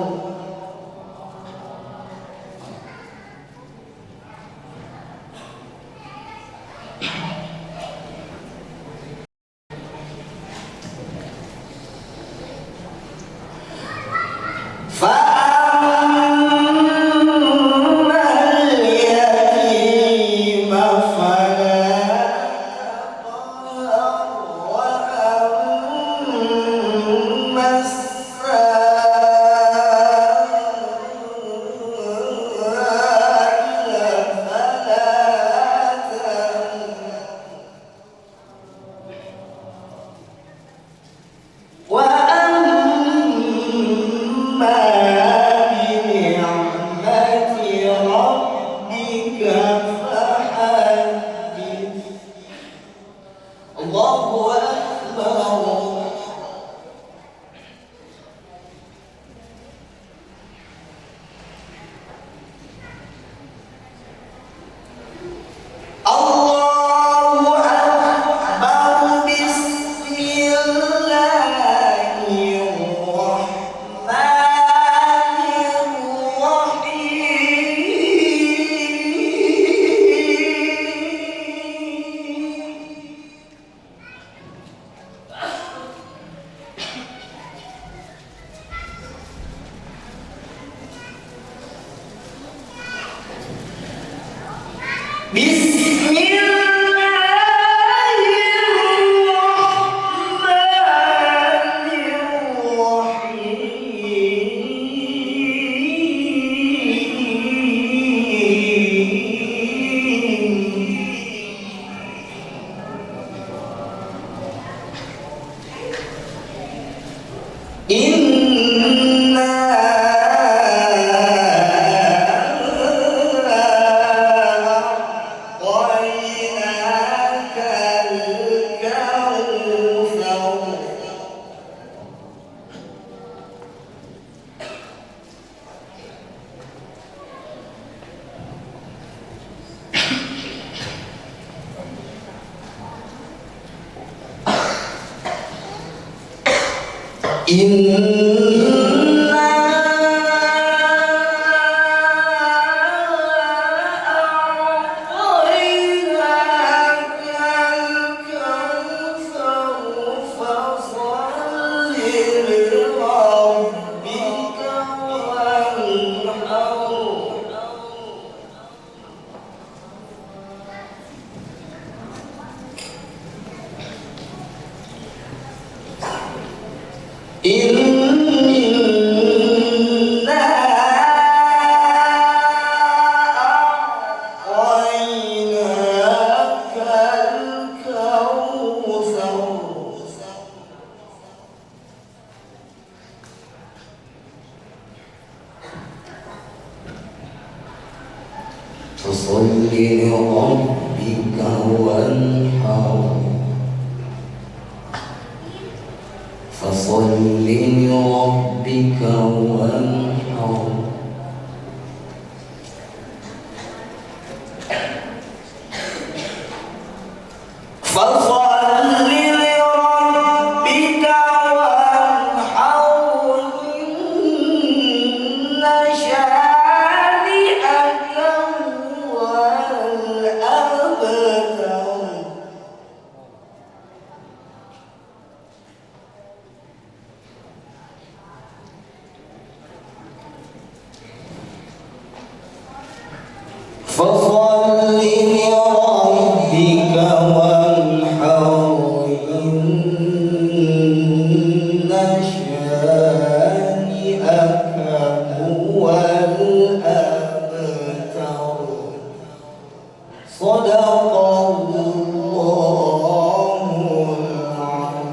B: فصل لربك وانحر فصل لربك وانحر فصل لربك وانحر إن شانئك هو الأبتر فصل لربك وانحر إن شانئك هو الأبتر صدق الله العظيم.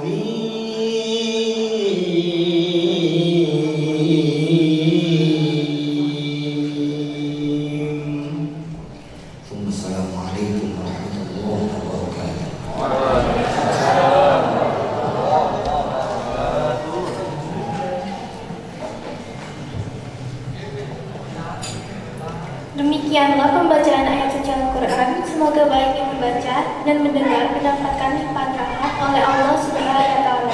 B: ثم السلام عليكم ورحمة الله وبركاته.
D: Demikianlah pembacaan ayat suci Al-Quran. Semoga baik yang membaca dan mendengar mendapatkan limpahan rahmat oleh Allah Subhanahu wa Ta'ala.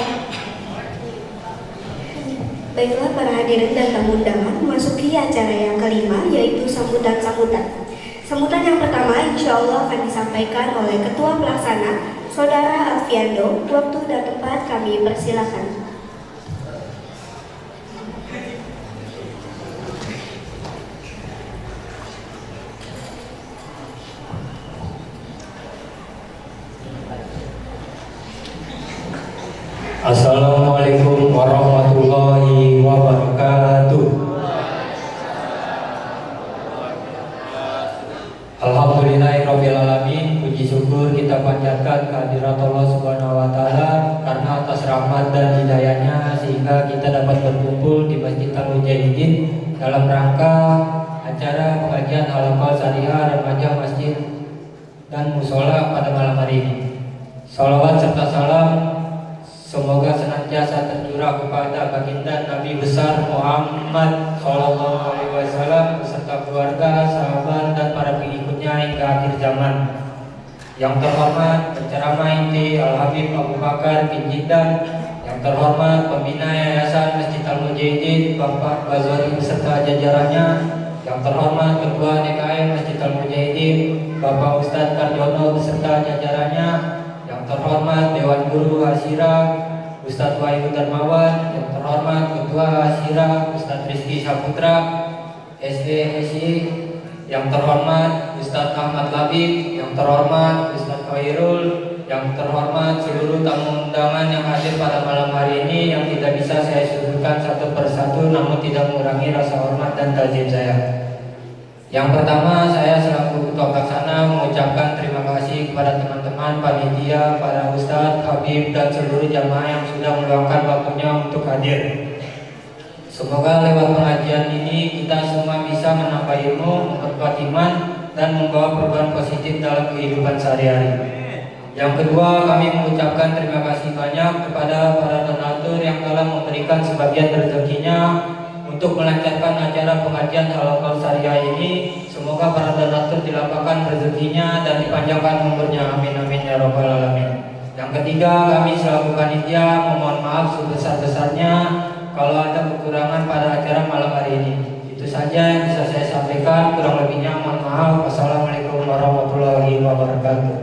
C: Baiklah para hadirin dan tamu undangan, memasuki acara yang kelima, yaitu sambutan-sambutan. Sambutan yang pertama insya Allah akan disampaikan oleh Ketua Pelaksana, Saudara Alfiando. Waktu dan tempat kami persilakan.
E: Assalamualaikum warahmatullahi wabarakatuh. Alhamdulillahirrahmanirrahim. Puji syukur kita panjatkan kehadirat Allah Subhanahu wa Ta'ala karena atas rahmat dan hidayahnya sehingga kita dapat berkumpul di Masjid Al-Mujahidin dalam rangka acara pengajian halaqah syariah remaja masjid dan musola pada malam hari ini. Salawat serta salam semoga senantiasa tercurah kepada baginda Nabi besar Muhammad Sallallahu Alaihi Wasallam beserta keluarga, sahabat dan para pengikutnya hingga akhir zaman. Yang terhormat penceramah inti Al Habib Abu Bakar bin Jidan, yang terhormat pembina Yayasan Masjid Al Mujahidin Bapak Ghazali beserta jajarannya, yang terhormat Ketua DKM Masjid Al Mujahidin Bapak Ustadz Karjono beserta jajarannya, yang terhormat Dewan Guru Hasira Ustadz Wahyu Darmawan, yang terhormat Ketua Hasira Ustadz Rizky Saputra SDSI, yang terhormat Ustadz Ahmad Labib, yang terhormat Ustadz Khairul, yang terhormat seluruh tamu undangan yang hadir pada malam hari ini yang tidak bisa saya sebutkan satu persatu namun tidak mengurangi rasa hormat dan takzim saya. Yang pertama, saya selaku Ketua Pelaksana mengucapkan terima kasih kepada teman-teman panitia, para ustadz, habib, dan seluruh jamaah yang sudah meluangkan waktunya untuk hadir. Semoga lewat pengajian ini kita semua bisa menambah ilmu, memperkuat iman, dan membawa perubahan positif dalam kehidupan sehari-hari. Yang kedua, kami mengucapkan terima kasih banyak kepada para donatur yang telah memberikan sebagian rezekinya untuk melancarkan acara pengajian halaqah syariah ini. Semoga para donatur dilapangkan rezekinya dan dipanjangkan umurnya, amin amin ya rabbal alamin.
A: Yang ketiga, kami selaku panitia memohon maaf sebesar-besarnya kalau ada kekurangan pada acara malam hari ini. Itu saja yang bisa saya sampaikan, kurang lebihnya mohon maaf. Wassalamualaikum warahmatullahi wabarakatuh.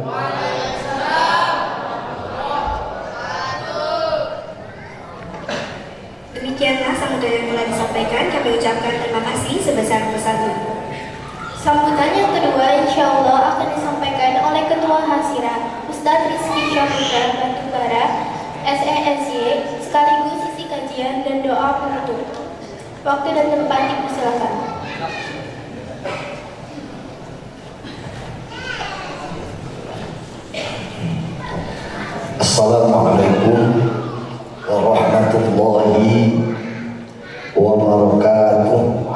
C: Demikianlah sambutan yang telah disampaikan. Kami ucapkan terima kasih sebesar-besarnya.
D: Sambutan yang kedua insya Allah akan disampaikan oleh Ketua Hasira Ustadz Rizky Syahputra Batubara SESY sekaligus isi kajian dan doa penutup. Waktu dan tempat dipersilakan.
B: Assalamualaikum warahmatullahi wabarakatuh.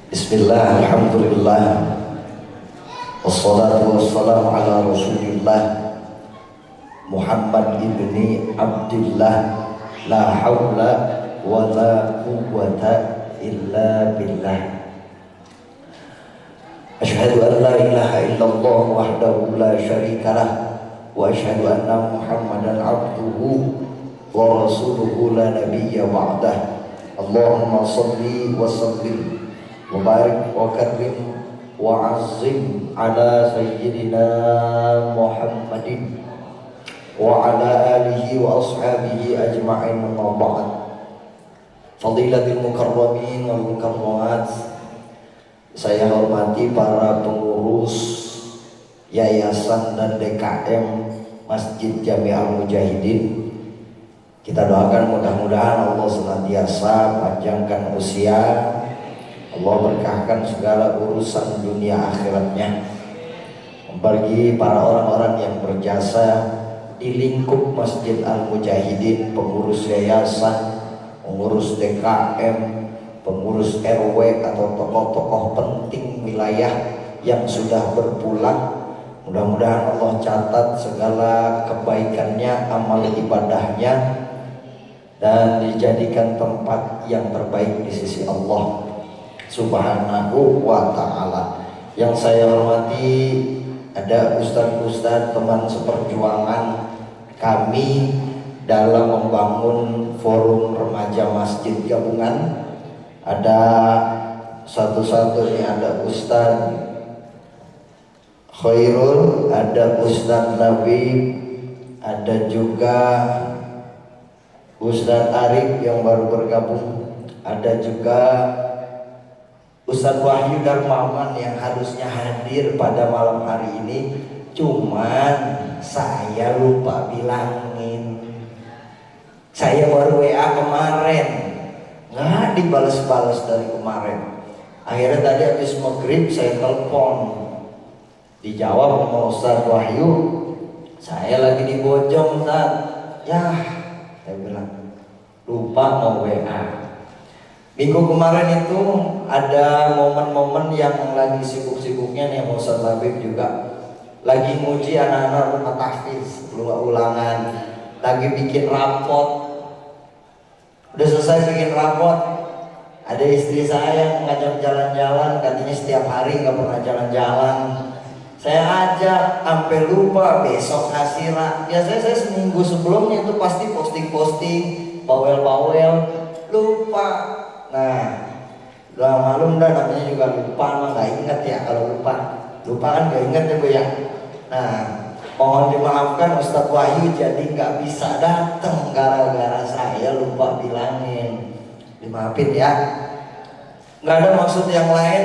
B: Bismillah, alhamdulillah, wassalatu wassalamu ala rasulillah Muhammad ibni Abdillah, la hawla wa la quwwata illa billah. Asyhadu an la ilaha illallah wahdahu la syarika lah, wa asyhadu anna Muhammadan abduhu wa rasuluhu la nabiyya ba'dah. Allahumma salli wa sallim wa barik wa karim wa azzim ala sayyidina Muhammadin wa ala alihi wa ashabihi ajma'in, amma ba'd. Fadilatul mukarramin wal mukarramat, saya hormati para pengurus yayasan dan DKM Masjid Jami Al-Mujahidin. Kita doakan mudah-mudahan Allah senantiasa panjangkan usia, Allah berkahkan segala urusan dunia akhiratnya. Bagi para orang-orang yang berjasa di lingkup Masjid Al-Mujahidin, pengurus yayasan, pengurus DKM, pengurus RW atau tokoh-tokoh penting wilayah yang sudah berpulang, mudah-mudahan Allah catat segala kebaikannya, amal ibadahnya, dan dijadikan tempat yang terbaik di sisi Allah Subhanahu wa ta'ala. Yang saya hormati ada ustadz-ustadz teman seperjuangan kami dalam membangun forum remaja masjid gabungan. Ada satu-satunya, ada Ustadz Khairul, ada Ustadz Nabi, ada juga Ustadz Arif yang baru bergabung, ada juga Ustadz Wahyu Darmawan yang harusnya hadir pada malam hari ini, cuman saya lupa bilangin. Saya baru WA kemarin, nggak dibalas-balas dari kemarin. Akhirnya tadi habis maghrib saya telepon, dijawab sama Ustadz Wahyu, saya lagi di Bojong Ustadz. Ya, saya bilang lupa mau WA. Minggu kemarin itu ada momen-momen yang lagi sibuk-sibuknya nih, Ustadz Labib juga lagi nguji anak-anak rumah tahfiz, ulangan, lagi bikin rapot. Udah selesai bikin rapot, ada istri saya yang ngajak jalan-jalan, katanya setiap hari nggak pernah jalan-jalan. Saya ajak, sampai lupa besok hasira. Biasanya saya seminggu sebelumnya itu pasti posting-posting, bawel-bawel, lupa. Nah, udah malum dah, namanya juga lupa, mah nggak inget ya. Kalau lupa kan nggak inget ya Bu ya. Nah, mohon dimaafkan Ustadz Wahyu jadi nggak bisa datang gara-gara saya lupa bilangin. Dimaafin ya. Nggak ada maksud yang lain.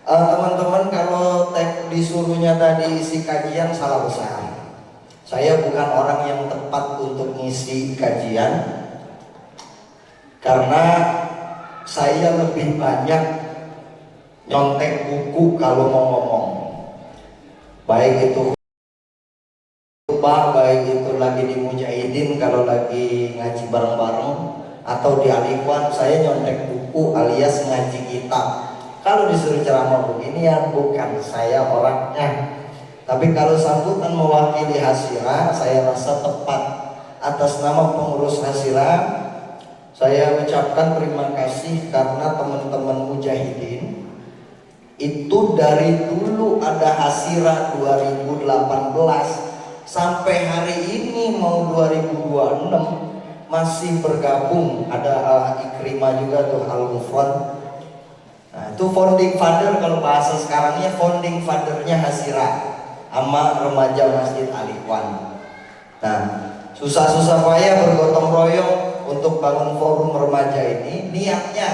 B: Teman-teman, kalau disuruhnya tadi isi kajian salah besar. Saya bukan orang yang tepat untuk ngisi kajian karena saya lebih banyak nyontek buku kalau mau ngomong. Baik itu baik itu lagi di Mujahidin, kalau lagi ngaji bareng-bareng, atau di Alikwan, saya nyontek buku alias ngaji kitab. Kalau disuruh ceramah beginian, bukan saya orangnya. Tapi kalau sambutan mewakili Hasira, saya rasa tepat. Atas nama pengurus Hasira, saya ucapkan terima kasih karena teman-teman Mujahidin Itu dari dulu ada Hasira 2018 sampai hari ini mau 2026 masih bergabung. Ada Ikrimah juga tuh, Al-Mufron. Nah itu founding father, kalau bahasa sekarangnya founding fathernya Hasira sama remaja Masjid Al-Ikhwan. Nah susah-susah payah bergotong royong untuk bangun forum remaja ini. Niatnya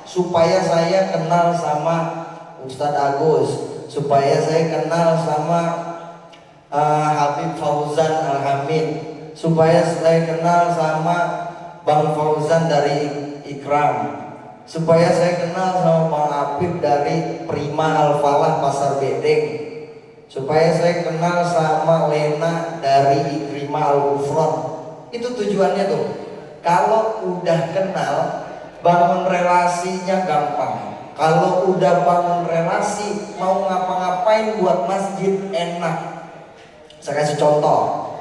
B: supaya saya kenal sama Ustadz Agus, supaya saya kenal sama Habib Fauzan Al-Hamid, supaya saya kenal sama Bang Fauzan dari Ikram, supaya saya kenal sama Bang Habib dari Prima Al-Falah Pasar Bedeng, supaya saya kenal sama Lena dari Ikrimah Al-Gufron. Itu tujuannya tuh. Kalau udah kenal, bangun relasinya gampang. Kalau udah bangun relasi, mau ngapa-ngapain buat masjid enak. Saya kasih contoh.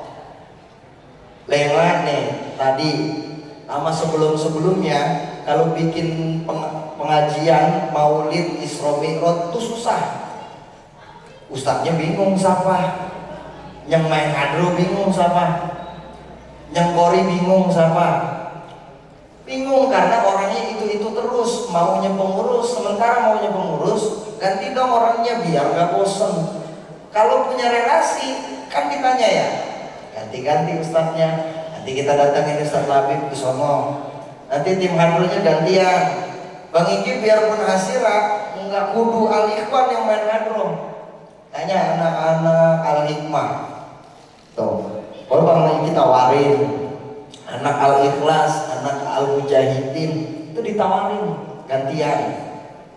B: Lena nih tadi sama sebelum-sebelumnya, kalau bikin pengajian Maulid Isra Mi'raj itu susah. Ustadznya bingung siapa, yang main hadro bingung siapa, yang kori bingung siapa. Bingung karena orangnya itu terus, maunya pengurus. Sementara maunya pengurus, ganti dong orangnya biar gak bosen. Kalau punya relasi kan ditanya ya, ganti-ganti ustadznya. Nanti kita datangin Ustadz Labib ke sono, nanti tim hadronya gantian. Bang Iki biarpun Hasira nggak kudu Al-Ikhwan yang main hadro, tanya anak-anak Al-Hikmah tuh. Kalau Bang Iki tawarin anak Al-Ikhlas, anak Al-Mujahidin, itu ditawarin gantian.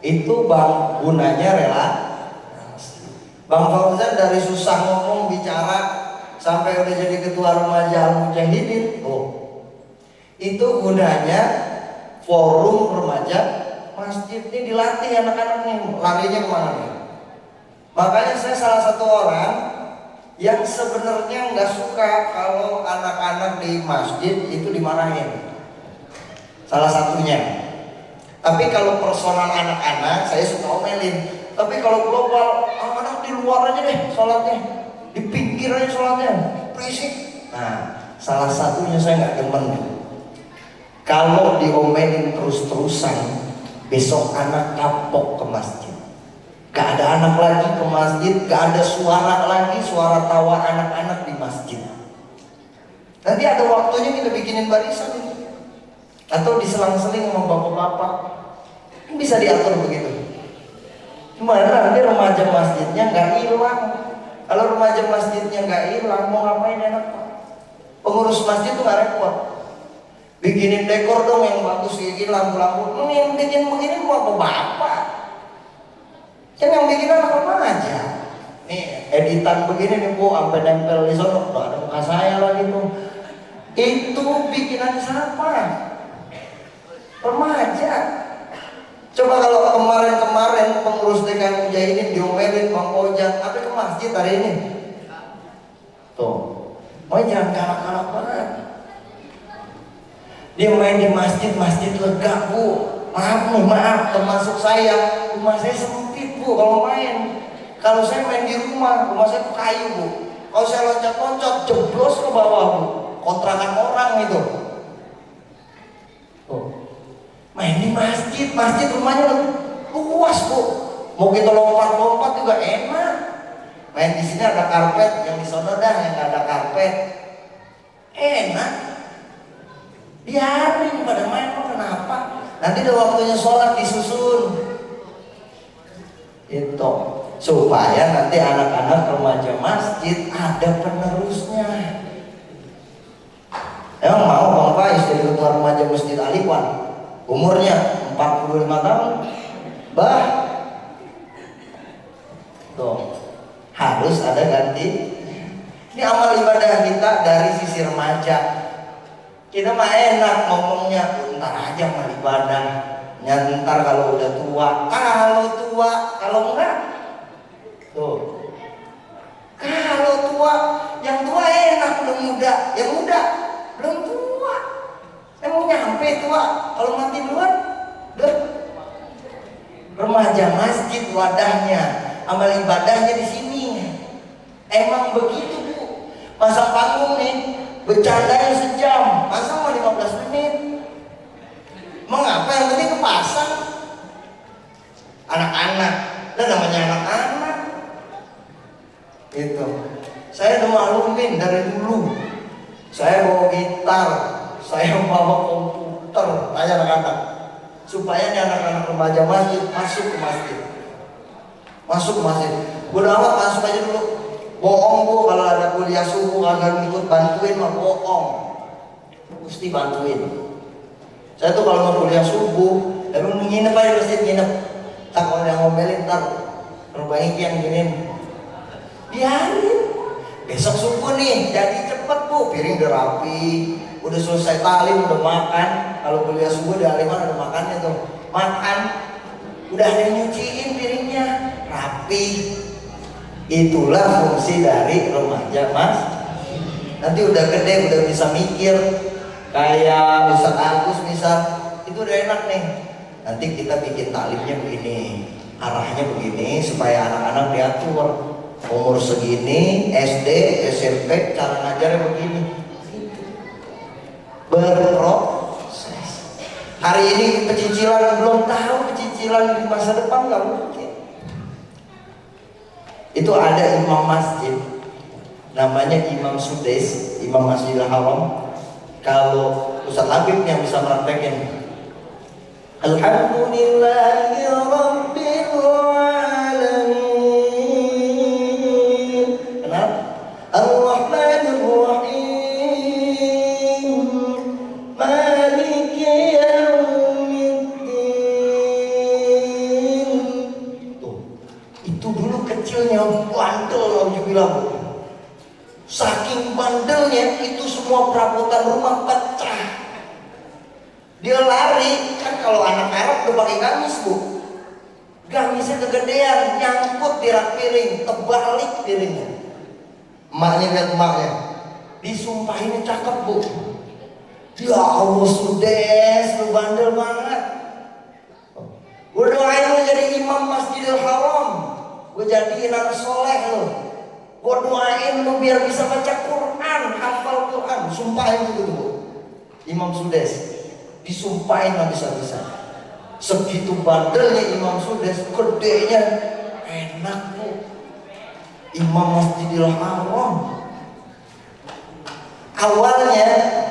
B: Itu bang gunanya rela. Bang Fauzan dari susah ngomong bicara sampai udah jadi ketua remaja Al-Mujahidin. Itu gunanya forum remaja masjid ini, dilatih anak-anak nih larinya kemana nih. Makanya saya salah satu orang yang sebenarnya nggak suka kalau anak-anak di masjid itu dimarahin, salah satunya. Tapi kalau personal anak-anak saya suka omelin. Tapi kalau global, anak-anak di luar aja deh sholatnya, di pinggir aja sholatnya, berisik. Nah salah satunya saya nggak demen. Kalau diomelin terus-terusan, besok anak kapok ke masjid. Gak ada anak lagi ke masjid, gak ada suara lagi, suara tawa anak-anak di masjid. Nanti ada waktunya kita bikinin barisan ini, atau diselang-seling sama bapak-bapak. Bisa diatur begitu. Gimana nanti remaja masjidnya gak hilang. Kalau remaja masjidnya gak hilang, mau ngapain enak Pak? Pengurus masjid tuh gak repot. Bikinin dekor dong yang bagus, gini lampu-lampu. Yang bikin begini mau apa bapak? Kan yang bikin anak remaja. Nih editan begini nih Bu, sampai nempel di sono, tuh ada muka saya lagi tuh. Itu bikinan siapa? Remaja. Coba kalau kemarin pengurus DKM Mujahidin diomelin Bang Ojang, apa ke masjid hari ini? Tuh, mau jangan kanak-kanak banget. Dia main di masjid lega Bu. Maaf, termasuk saya, rumah saya sempit Bu kalau main. Kalau saya main di rumah saya tuh kayu Bu. Kalau saya loncat-loncat jeblos ke bawah Bu, kontrakan orang itu. Main di masjid rumahnya luas Bu. Mau kita lompat-lompat juga enak. Main di sini ada karpet, yang di sana dah yang nggak ada karpet. Enak. Biarin pada main, kok kenapa? Nanti udah waktunya sholat disusun. Itu supaya nanti anak-anak remaja masjid ada penerusnya. Emang mau Bang Faiz jadi ketua remaja Masjid Al-Ikhwan? Umurnya 45 tahun. Bah, tuh harus ada ganti. Ini amal ibadah kita dari sisi remaja. Kita mah enak ngomongnya, ntar aja amal ibadah. Ntar kalau udah tua, kalau enggak, tuh. Kalau tua, yang tua enak belum muda, yang muda belum tua. Emang nyampe tua, kalau mati duluan, Remaja masjid wadahnya, amal ibadahnya di sini. Emang begitu Bu. Pasang panggung nih, bercandanya sejam, pasang mau 15 menit. Mengapa yang penting kepasang? Anak-anak, dan namanya anak-anak. Gitu. Saya udah maklumin dari dulu. Saya bawa gitar, saya bawa komputer, tanya anak-anak. Supaya nih anak-anak remaja masjid masuk ke masjid. Masuk ke masjid. Bodo amat masuk aja dulu. Bohong Bu, kalau ada kuliah subuh kagak ikut bantuin mah bohong. Mesti bantuin. Saya tuh kalau mau kuliah subuh, emang nginep aja di masjid, nginep. Tak kalau yang ngomelin ntar perbaiki yang gini. Biarin. Besok subuh nih, jadi cepet Bu, piring udah rapi, udah selesai talim, udah makan. Kalau kuliah subuh di Aliman ada makannya tuh, makan, udah ada yang nyuciin piringnya, rapi. Itulah fungsi dari remaja Mas. Nanti udah gede, udah bisa mikir, kayak Ustaz Agus misal, itu udah enak nih. Nanti kita bikin talimnya begini, arahnya begini, supaya anak-anak diatur. Umur segini, SD, SMP, cara ngajarnya begini. Berproses. Hari ini pecicilan belum tahu, pecicilan di masa depan nggak mungkin. Itu ada imam masjid, namanya Imam Sudes, Imam Masjidil Haram. Kalau Ustaz Habib yang bisa meraktekin, Alhamdulillahi Rabbil Alamin. Kenapa? Ar-Rahmanir Rahim, Maliki Yaumiddin. Tuh, itu dulu kecilnya bandel, alhamdulillah. Saking bandelnya itu semua perabotan rumah pecah. Dia lari, kan kalau anak Arab udah pakai gamis Bu, gamisnya kegedean, nyangkut di rak piring, terbalik piringnya. Emaknya lihat emaknya, disumpahinnya cakep Bu. Ya Allah Sudes, lu bandel banget. Gue doain lu jadi imam Masjidil Haram, gue jadiin anak soleh lu. Gue doain lu biar bisa baca Quran, hafal Quran. Sumpahin gitu Bu, Imam Sudes disumpahin nggak bisa-bisa. Segitu bandelnya Imam Sudes, gedenya enak Bu. Imam Masjidil Haram. Awalnya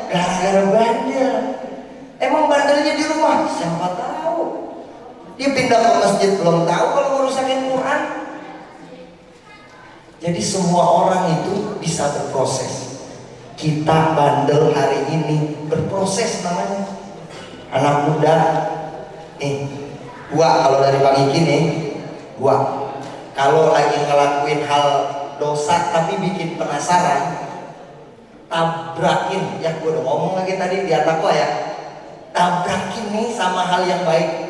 B: gara-gara bandel. Emang bandelnya di rumah? Siapa tahu. Dia pindah ke masjid belum tahu kalau ngerusakin Quran. Jadi semua orang itu bisa berproses. Kita bandel hari ini berproses namanya. Anak muda nih, gua kalau dari Bang Iki nih, gua kalau lagi ngelakuin hal dosa tapi bikin penasaran, tabrakin. Ya gua udah ngomong lagi tadi di atakwa ya, tabrakin nih sama hal yang baik.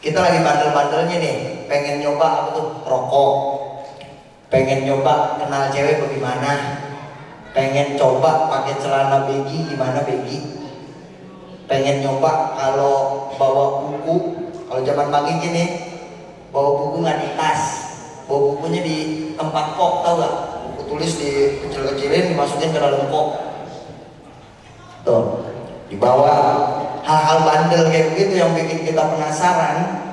B: Kita lagi bandel-bandelnya nih, pengen nyoba apa tuh, rokok, pengen nyoba kenal cewek bagaimana, pengen coba pakai celana begi gimana begi, pengen nyoba kalau bawa buku, kalau zaman pagi gini bawa buku nggak di tas, bawa bukunya di tempat kok, tau gak? Buku tulis di kecil-kecilin dimasukin ke dalam kok, tuh dibawa. Hal-hal bandel kayak begitu yang bikin kita penasaran,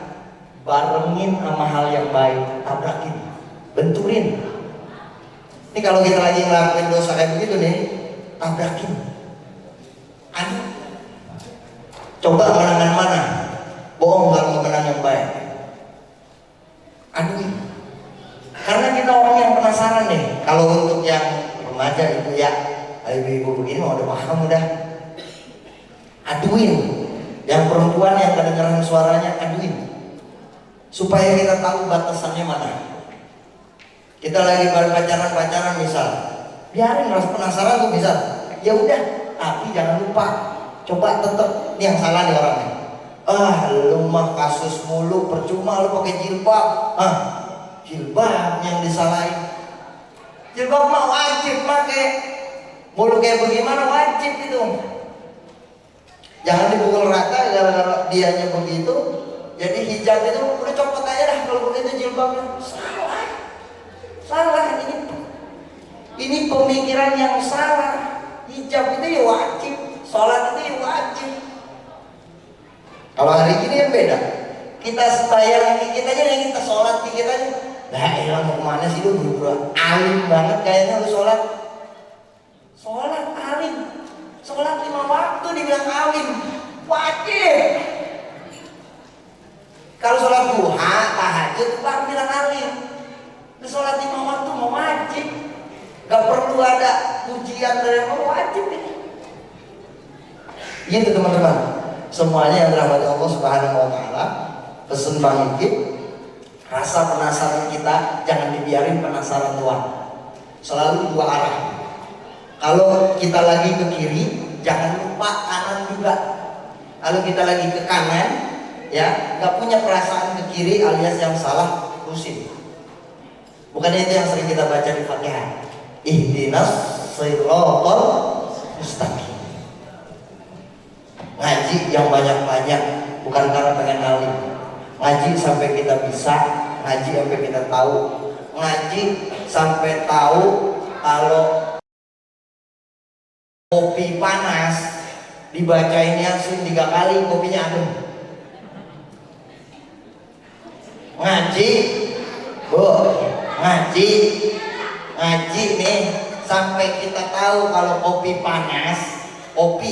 B: barengin sama hal yang baik, tabrakin, benturin. Ini kalau kita lagi ngelakuin dosa kayak begitu nih, tabrakin. Aduh, coba menangan mana? Bohong kalau mau menang yang baik. Aduh, karena kita orang yang penasaran nih. Kalau untuk yang remaja itu ya, ibu-ibu begini mau udah paham udah. Aduin. Yang perempuan yang kedengeran suaranya, aduin. Supaya kita tahu batasannya mana. Kita lagi pacaran misal, biarin rasa penasaran tuh misal. Ya udah, tapi jangan lupa, coba tetep. Ini yang salah nih orangnya. Lu mah kasus mulu, percuma lu pakai jilbab. Jilbab yang disalahin. Jilbab mah wajib pakai. Mulu kayak bagaimana wajib itu. Jangan dipukul rata gara-gara dianya begitu. Jadi hijab itu udah copot aja dah kalau begitu jilbabnya. Salah ini pemikiran yang salah. Hijab itu ya wajib, sholat itu ya wajib. Kalau hari ini yang beda. Kita bayar kita aja yang kita sholat kita aja. Lah elah mau kemana sih lu buru-buru alim banget kayaknya lu sholat. Sholat alim. Sholat 5 waktu dibilang alim. Wajib. Kalau sholat duha, tahajud baru bilang alim. Sholat 5 waktu mau wajib. Gak perlu ada ujian dari Allah, wajib ini. Gitu teman-teman. Semuanya yang dirahmati Allah Subhanahu wa taala. Pesan Bang Ikip, rasa penasaran kita jangan dibiarin penasaran Tuhan. Selalu dua arah. Kalau kita lagi ke kiri, jangan lupa kanan juga. Kalau kita lagi ke kanan, ya nggak punya perasaan ke kiri alias yang salah, terusin. Bukannya itu yang sering kita baca di Fatihah. Ihdinas shiratal mustaqim. Ngaji yang banyak-banyak bukan karena pengen alim. Ngaji sampai kita bisa, ngaji sampai kita tahu, ngaji sampai tahu kalau kopi panas dibacain Yasin 3 kali kopinya adem. Ngaji, ngaji nih sampai kita tahu kalau kopi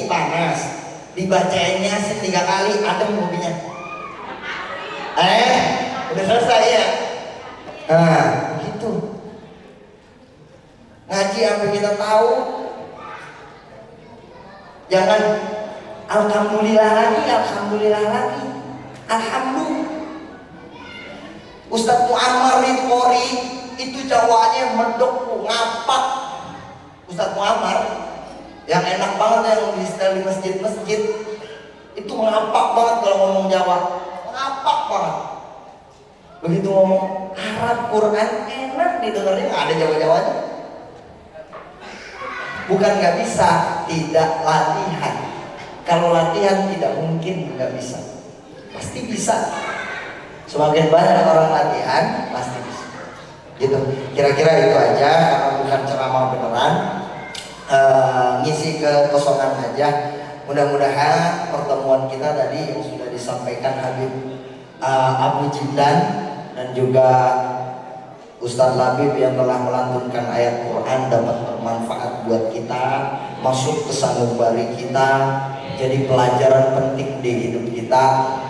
B: panas dibacain Yasin 3 kali adem kopinya. Udah selesai ya? Nah, begitu. Ngaji sampai kita tahu. Jangan alhamdulillah lagi. Alhamdulillah. Ustadz Muammar Ridhori itu Jawanya medok ngapak. Ustadz Muammar yang enak banget yang di setel di masjid-masjid itu ngapak banget kalau ngomong Jawa. Ngapak banget. Begitu ngomong Arab Quran enak didengarnya, nggak ada Jawa-Jawanya. Bukan nggak bisa, tidak latihan. Kalau latihan tidak mungkin nggak bisa, pasti bisa. Semakin banyak orang latihan pasti bisa. Gitu. Kira-kira itu aja karena bukan ceramah beneran. Ngisi kekosongan aja. Mudah-mudahan pertemuan kita tadi yang sudah disampaikan Habib Abu Jiddan dan juga Ustadz Labib yang telah melantunkan ayat Quran dapat bermanfaat buat kita, masuk ke sanubari kita, jadi pelajaran penting di hidup kita.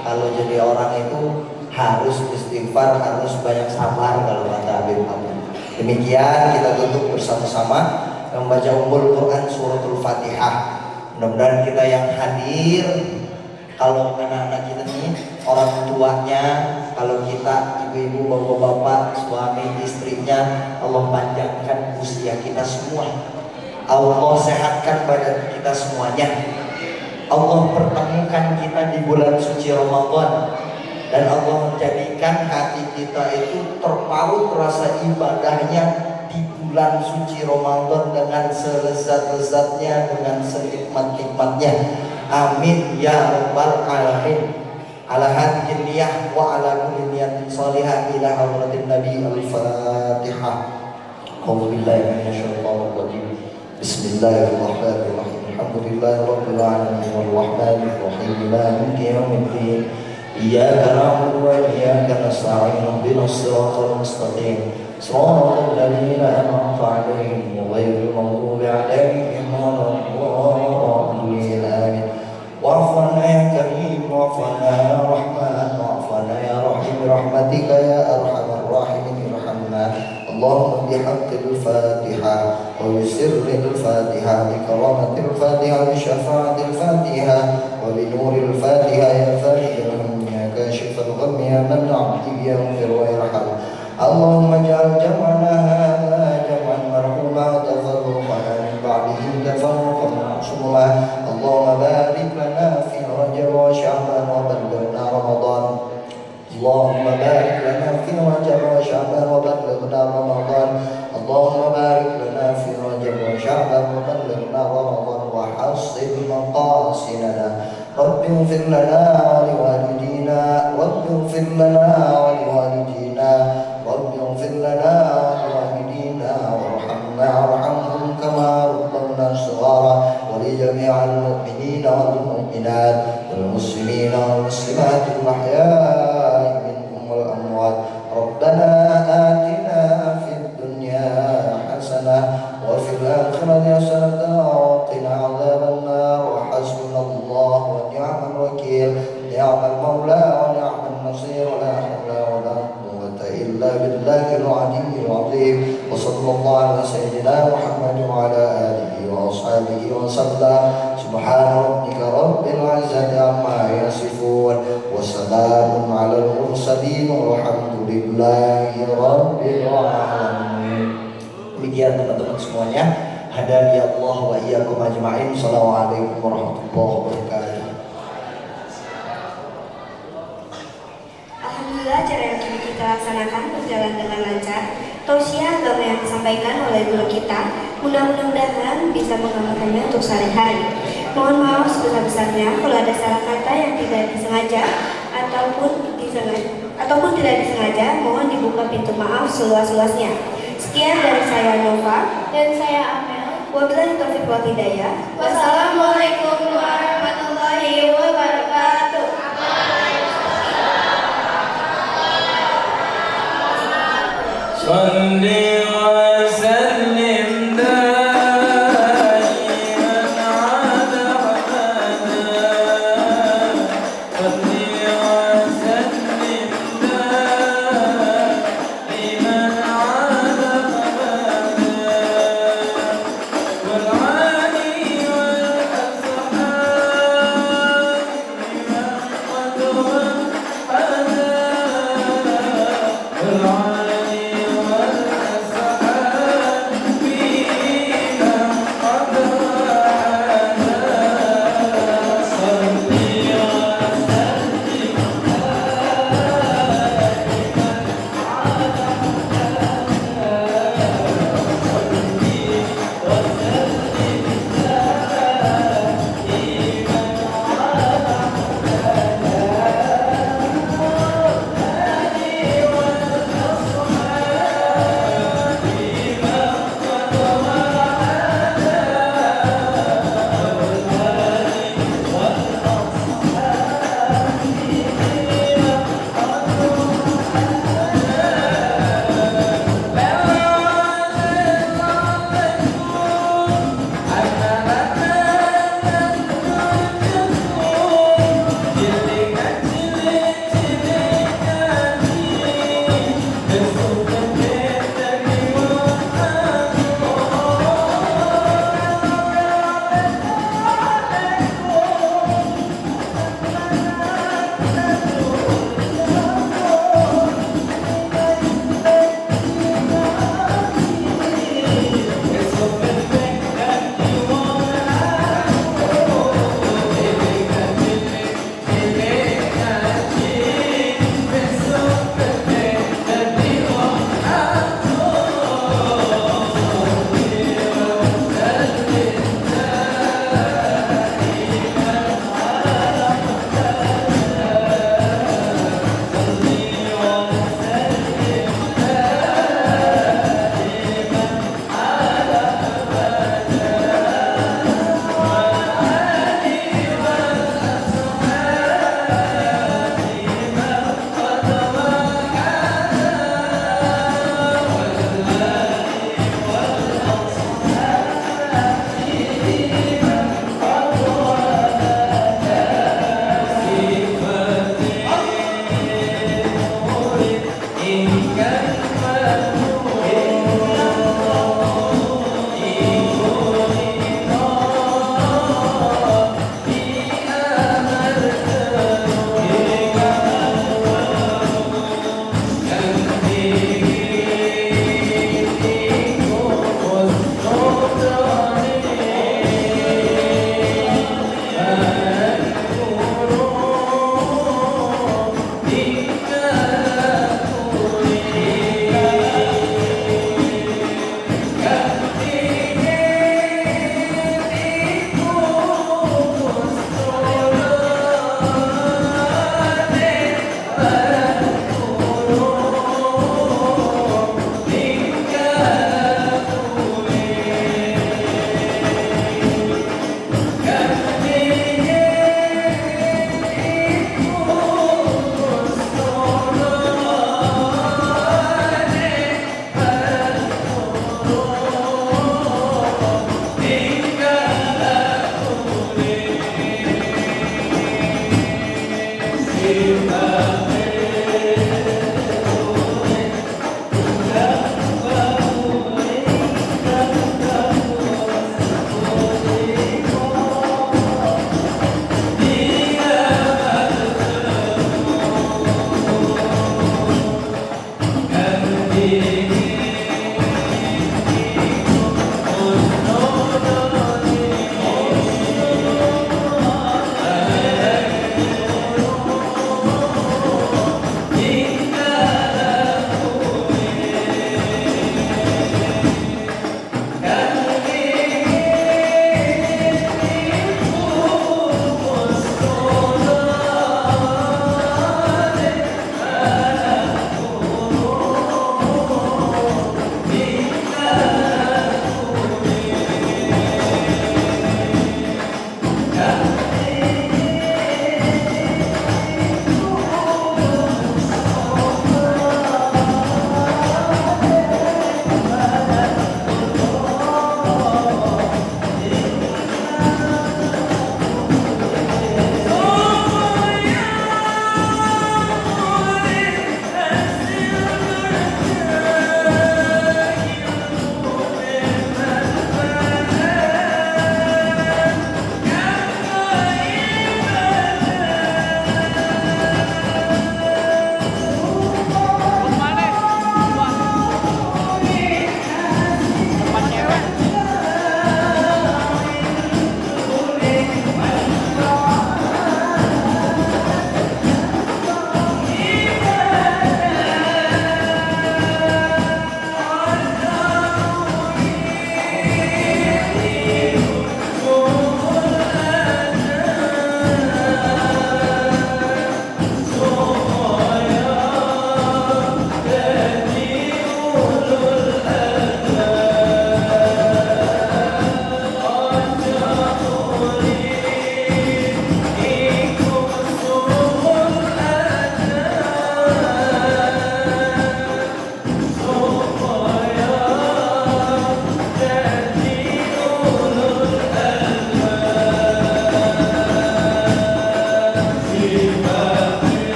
B: Kalau jadi orang itu harus istighfar, harus banyak sabar kalau kata Habib Abu. Demikian kita tutup bersama-sama membaca Ummul Quran suratul Fatihah. Mudah-mudahan kita yang hadir, kalau anak-anak kita nih orang tuanya, kalau kita ibu-ibu, bapak-bapak, suami, istrinya, Allah panjangkan usia kita semua. Allah sehatkan badan kita semuanya. Allah pertemukan kita di bulan suci Ramadan. Dan Allah jadikan hati kita itu terpaut rasa ibadahnya di bulan suci Ramadan dengan selezat-lezatnya, dengan senikmat-nikmatnya. Amin ya rabbal alamin. Ala hadhihi niyah wa ala kulli niyatin salihah ila hadratin nabi al-fatihah. A'udzu billahi minasyaitonir rajim. Bismillahirrahmanirrahim. Alhamdulillahirabbil alamin warrahmanir rahim maliki yaumiddin. Iyyaka na'budu wa iyyaka nasta'in. Ihdinas siratal mustaqim. Shiratal ladzina an'amta 'alaihim ghairil maghdubi 'alaihim waladdallin. Amin. Wa'fu 'anna ya karim, wa'fu 'anna ya rahman, wa'fu 'anna ya rahim rahmatika ya arhamar rahimin irhamna. Allahumma bihaqqil Fatihah wa bisirril Fatihah bi karamatil Fatihah bi syafa'atil Fatihah wa bi nuril Fatihah ya Fatihah ya kashifal gham ya man 'abdi yaghfir wa yarham. Allahumma ij'al jam'ana hadha jam'an marhuma wa tafarruqana min ba'dihi tafarruqan ma'suma. Allahumma barik lana fi Rajab wa Sya'ban wa ballighna Ramadan. Allahumma barik lana fi Rajab wa Sya'ban wa ballighna Ramadan. Allahumma barik lana fi Rajab wa Sya'ban wa ballighna Ramadan wa hasib maqasidana. اغفر لنا ولوالدينا رب اغفر لنا ولوالدينا رب اغفر لنا ولوالدينا وارحمنا وارحمهم كما ربونا صغارا ولجميع المؤمنين والمؤمنات والمسلمين والمسلمات الأحياء منهم والأموات ربنا آتنا في الدنيا حسنة وفي الآخرة حسنة وقنا عذاب النار وحسبنا الله ونعم الوكيل نعم المولى ونعم النصير ولا حول ولا قوة إلا بالله العلي العظيم وصلى الله على سيدنا محمد وعلى آله وأصحابه وسلم سبحان ربك رب العزة عما يصفون وسلام على المرسلين والحمد لله رب العالمين. Demikian teman-teman semuanya, hadani Allah wa iyyakum ajma'in. Assalamualaikum warahmatullahi wabarakatuh.
C: Alhamdulillah acara yang kita laksanakan berjalan dengan lancar. Tausiah agama yang disampaikan oleh guru kita mudah-mudahan bisa mengamalkannya untuk sehari-hari. Mohon maaf sebesar-besarnya kalau ada salah kata yang tidak disengaja ataupun tidak disengaja, mohon dibuka pintu maaf seluas-luasnya. Sekian dari saya Nova
D: Dan saya Amel.
C: Wabillahi taufiq wal hidayah.
D: Wassalamualaikum warahmatullahi wabarakatuh.
A: صل وسلم